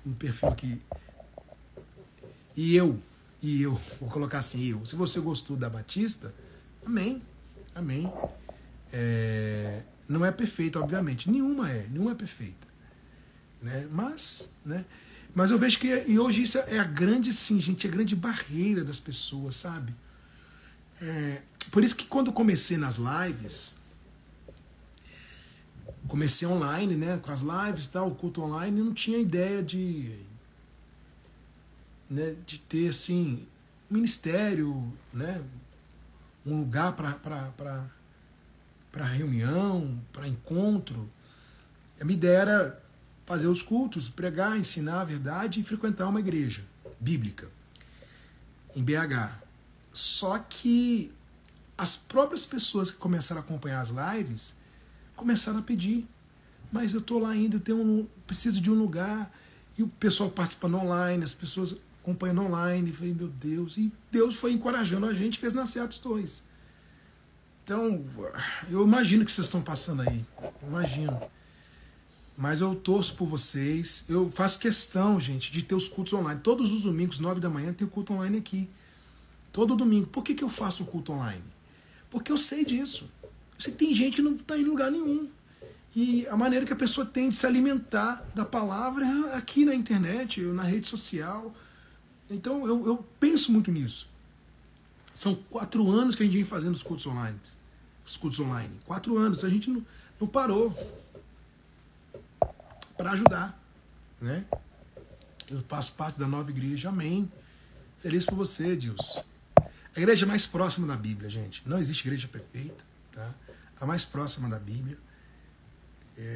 um perfil aqui, e eu, vou colocar assim, se você gostou da Batista, amém. Não é perfeita, obviamente. Nenhuma é perfeita. Né? Mas eu vejo que e hoje isso é a grande, sim, gente, a grande barreira das pessoas, sabe? Por isso que quando eu comecei nas lives, comecei online, né, com as lives, tal, o culto online, eu não tinha ideia de ter, assim, ministério, né, um lugar para reunião, para encontro. A minha ideia era fazer os cultos, pregar, ensinar a verdade e frequentar uma igreja bíblica em BH. Só que as próprias pessoas que começaram a acompanhar as lives começaram a pedir. Mas eu estou lá ainda, preciso de um lugar. E o pessoal participando online, as pessoas acompanhando online. Eu falei, meu Deus. E Deus foi encorajando a gente, fez nascer Atos 2. Então, eu imagino que vocês estão passando aí. Imagino. Mas eu torço por vocês. Eu faço questão, gente, de ter os cultos online. Todos os domingos, 9 da manhã, tem o culto online aqui. Todo domingo. Por que eu faço o culto online? Porque eu sei disso. Eu sei que tem gente que não está em lugar nenhum. E a maneira que a pessoa tem de se alimentar da palavra é aqui na internet, na rede social. Então eu penso muito nisso. São 4 anos que a gente vem fazendo os cultos online. 4 anos. A gente não parou para ajudar. Né? Eu faço parte da nova igreja. Amém. Feliz por você, Deus. A igreja mais próxima da Bíblia, gente. Não existe igreja perfeita. Tá? A mais próxima da Bíblia.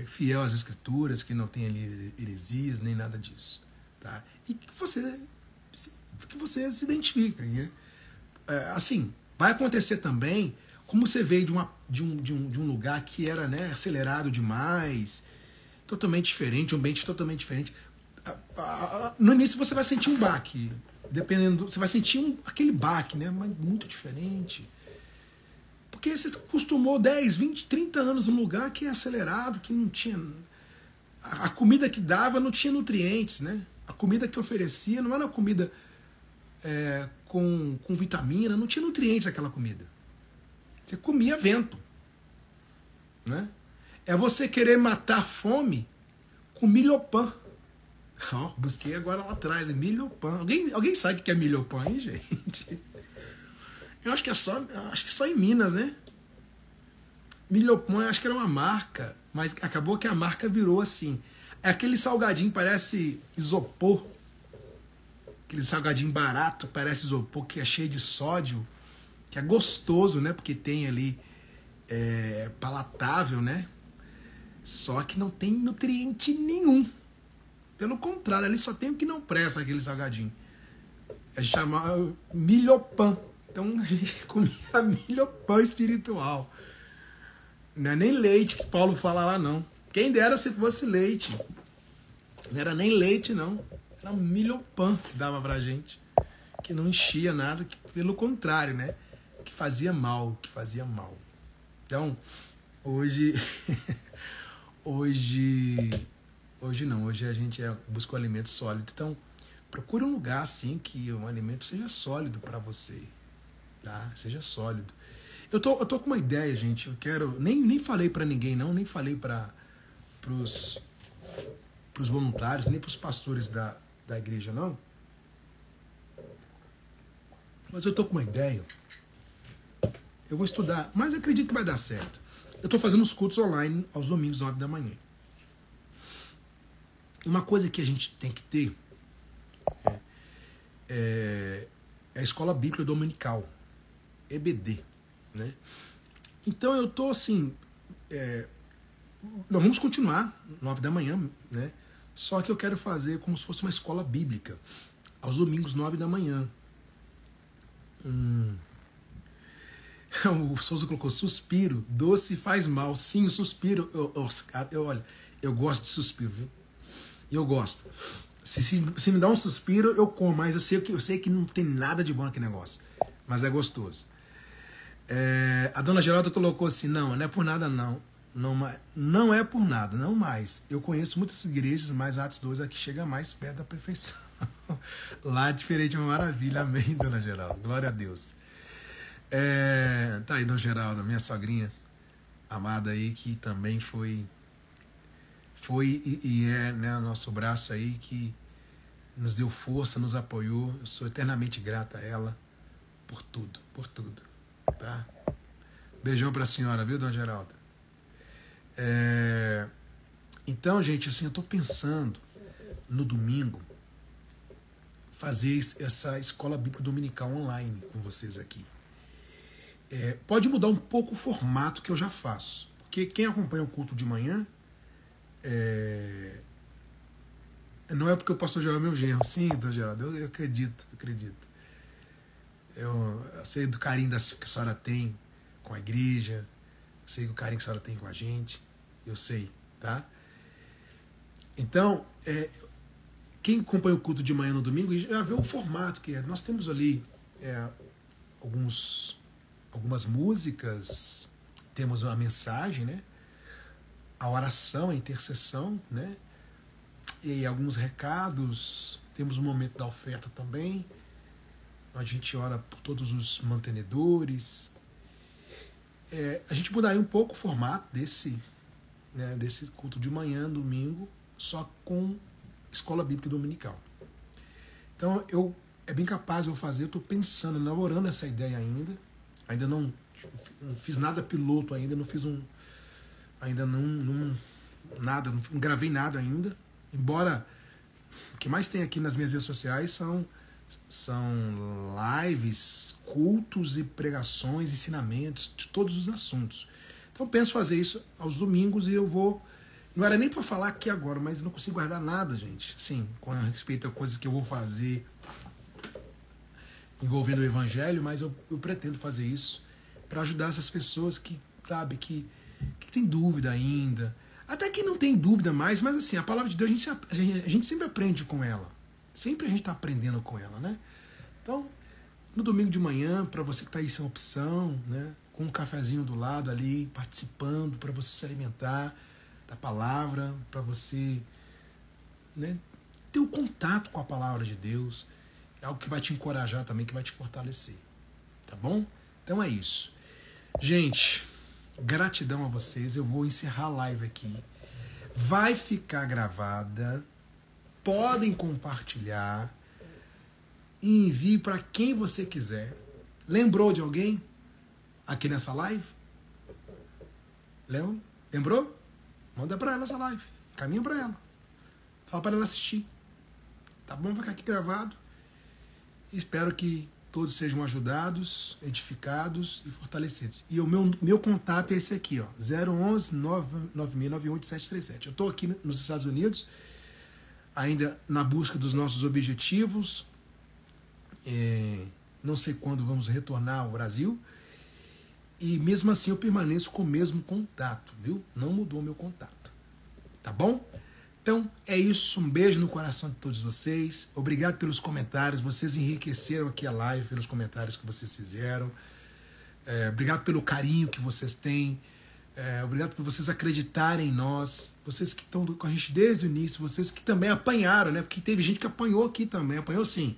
Fiel às Escrituras, que não tem ali heresias, nem nada disso. Tá? E que você se identifica. Né? Assim, vai acontecer também, como você veio de um lugar que era, né, acelerado demais, totalmente diferente, um ambiente totalmente diferente. No início você vai sentir um baque, dependendo, você vai sentir aquele baque, né, mas muito diferente. Porque você acostumou 10, 20, 30 anos num lugar que é acelerado, que não tinha... A comida que dava não tinha nutrientes, né? A comida que oferecia não era uma comida com vitamina, não tinha nutrientes aquela comida. Você comia vento. Né? É você querer matar a fome com milhopan. Busquei agora lá atrás, milhopan. Alguém sabe o que é milhopan, hein, gente? Eu acho que só em Minas, né? Milhopan, acho que era uma marca, mas acabou que a marca virou assim. É aquele salgadinho, parece isopor. Aquele salgadinho barato, parece isopor, que é cheio de sódio, que é gostoso, né? Porque tem ali palatável, né? Só que não tem nutriente nenhum. Pelo contrário, ali só tem o que não presta, aquele salgadinho. A gente chamava milhopan. Então a gente comia milhopan espiritual. Não é nem leite que Paulo fala lá, não. Quem dera se fosse leite. Não era nem leite, não. Era milhopan que dava pra gente. Que não enchia nada, que, pelo contrário, né? Que fazia mal, Então, hoje a gente busca o alimento sólido. Então, procure um lugar assim que o alimento seja sólido para você. Tá? Seja sólido. Eu tô com uma ideia, gente. Eu quero... Nem falei para ninguém, não. Nem falei para pros voluntários, nem pros pastores da igreja, não. Mas eu tô com uma ideia. Eu vou estudar, mas eu acredito que vai dar certo. Eu tô fazendo os cultos online aos domingos, 9 da manhã. Uma coisa que a gente tem que ter é a Escola Bíblica Dominical. EBD, né? Então eu tô assim, nós vamos continuar 9 da manhã, né? Só que eu quero fazer como se fosse uma escola bíblica aos domingos 9 da manhã. O Souza colocou suspiro, doce faz mal. Sim, o suspiro, olha, eu gosto de suspiro, viu? Eu gosto. Se me dá um suspiro, eu como, mas eu sei que não tem nada de bom naquele negócio, mas é gostoso. A dona Geralda colocou assim, não é por nada não. Não é por nada, não mais. Eu conheço muitas igrejas, mas Atos 2 aqui chega mais perto da perfeição. Lá é diferente, uma maravilha. Amém, dona Geralda. Glória a Deus. Tá aí, dona Geralda, minha sogrinha amada aí, que também foi e é, né, o nosso braço aí, que nos deu força, nos apoiou. Eu sou eternamente grata a ela por tudo. Tá? Beijão pra senhora, viu, dona Geralda? Então, gente, assim, eu tô pensando no domingo fazer essa escola bíblica dominical online com vocês aqui. Pode mudar um pouco o formato que eu já faço, porque quem acompanha o culto de manhã não é porque o pastor Joel é meu genro. Sim, dona Geralda, eu acredito. sei do carinho que a senhora tem com a igreja, sei do carinho que a senhora tem com a gente, eu sei, tá? Então, quem acompanha o culto de manhã no domingo já vê o formato que é. Nós temos ali algumas músicas, temos uma mensagem, né? A oração, a intercessão, né? E alguns recados, temos um momento da oferta também, onde a gente ora por todos os mantenedores. A gente mudaria um pouco o formato desse culto de manhã, domingo, só com escola bíblica dominical. Então, é bem capaz de eu fazer, eu estou pensando, elaborando essa ideia ainda não fiz nada piloto ainda, não gravei nada ainda, embora o que mais tem aqui nas minhas redes sociais são lives, cultos e pregações, ensinamentos de todos os assuntos. Então penso fazer isso aos domingos e eu vou... Não era nem para falar aqui agora, mas não consigo guardar nada, gente. Sim, com respeito a coisas que eu vou fazer envolvendo o evangelho, mas eu pretendo fazer isso para ajudar essas pessoas que, sabe, que tem dúvida ainda. Até que não tem dúvida mais, mas assim, a palavra de Deus a gente sempre aprende com ela. Sempre a gente está aprendendo com ela, né? Então, no domingo de manhã, para você que está aí sem opção, né? Com um cafezinho do lado ali, participando, para você se alimentar da palavra, para você, né, ter o contato com a palavra de Deus, é algo que vai te encorajar também, que vai te fortalecer. Tá bom? Então é isso. Gente, gratidão a vocês. Eu vou encerrar a live aqui. Vai ficar gravada. Podem compartilhar. E envie para quem você quiser. Lembrou de alguém aqui nessa live? Lembrou? Manda para ela essa live. Caminha para ela. Fala para ela assistir. Tá bom? Vai ficar aqui gravado. Espero que todos sejam ajudados, edificados e fortalecidos. E o meu contato é esse aqui, ó, 011 99691 8737. Eu estou aqui nos Estados Unidos, ainda na busca dos nossos objetivos. Não sei quando vamos retornar ao Brasil. E mesmo assim eu permaneço com o mesmo contato, viu? Não mudou meu contato. Tá bom? Então é isso. Um beijo no coração de todos vocês. Obrigado pelos comentários. Vocês enriqueceram aqui a live pelos comentários que vocês fizeram. Obrigado pelo carinho que vocês têm. Obrigado por vocês acreditarem em nós. Vocês que estão com a gente desde o início. Vocês que também apanharam, né? Porque teve gente que apanhou aqui também. Apanhou sim.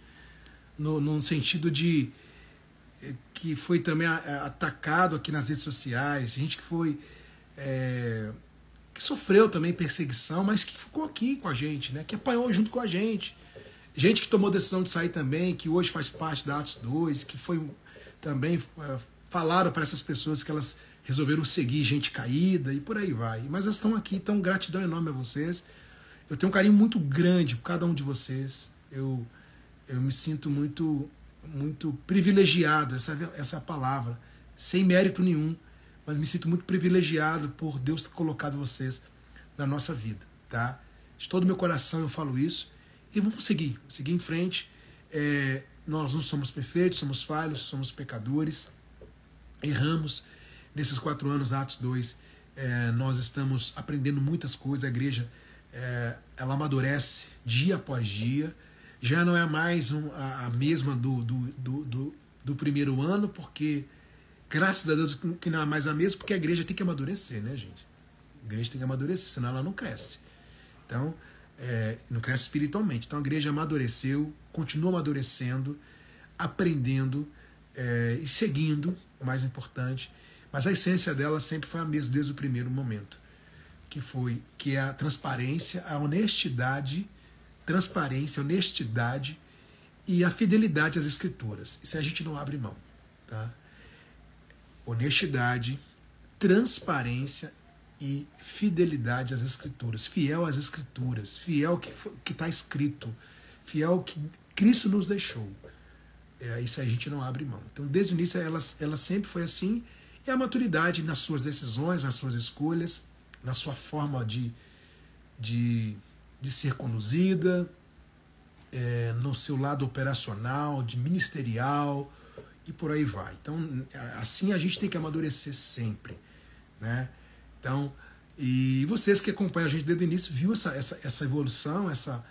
No sentido de... que foi também atacado aqui nas redes sociais, gente que foi que sofreu também perseguição, mas que ficou aqui com a gente, né? Que apanhou junto com a gente que tomou decisão de sair também, que hoje faz parte da Atos 2, que foi também falaram para essas pessoas que elas resolveram seguir gente caída e por aí vai, mas elas estão aqui, então gratidão enorme a vocês. Eu tenho um carinho muito grande por cada um de vocês. Eu me sinto muito privilegiado, essa é a palavra, sem mérito nenhum, mas me sinto muito privilegiado por Deus ter colocado vocês na nossa vida, tá? De todo o meu coração eu falo isso, e vamos seguir em frente. Nós não somos perfeitos, somos falhos, somos pecadores, erramos. Nesses 4 anos, Atos 2, nós estamos aprendendo muitas coisas. A igreja ela amadurece dia após dia. Já não é mais a mesma do primeiro ano, porque, graças a Deus, que não é mais a mesma, porque a igreja tem que amadurecer, né, gente? A igreja tem que amadurecer, senão ela não cresce. Então, não cresce espiritualmente. Então, a igreja amadureceu, continua amadurecendo, aprendendo e seguindo, o mais importante. Mas a essência dela sempre foi a mesma, desde o primeiro momento, que é a transparência, a honestidade e a fidelidade às Escrituras. Isso a gente não abre mão, tá? Honestidade, transparência e fidelidade às Escrituras. Fiel às Escrituras, fiel ao que está escrito, fiel ao que Cristo nos deixou. Isso a gente não abre mão. Então, desde o início, ela sempre foi assim. E a maturidade nas suas decisões, nas suas escolhas, na sua forma de ser conduzida, no seu lado operacional, de ministerial e por aí vai. Então, assim a gente tem que amadurecer sempre, né? Então, e vocês que acompanham a gente desde o início, viu essa evolução, essa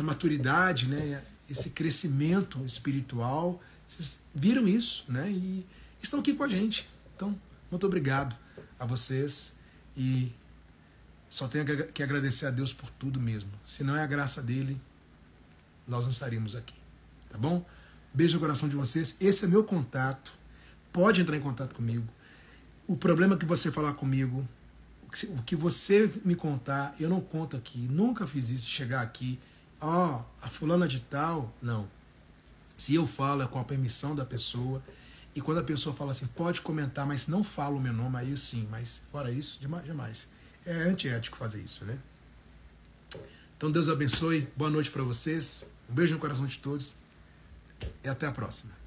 maturidade, né? Esse crescimento espiritual, vocês viram isso, né? E estão aqui com a gente. Então, muito obrigado a vocês e só tenho que agradecer a Deus por tudo mesmo. Se não é a graça dele, nós não estaríamos aqui, tá bom? Beijo no coração de vocês. Esse é meu contato. Pode entrar em contato comigo. O problema que você falar comigo, o que você me contar, eu não conto aqui. Nunca fiz isso de chegar aqui. Ó, a fulana de tal. Não. Se eu falo é com a permissão da pessoa. E quando a pessoa fala assim, pode comentar, mas não fala o meu nome, aí sim. Mas fora isso, jamais. É antiético fazer isso, né? Então Deus abençoe. Boa noite para vocês. Um beijo no coração de todos. E até a próxima.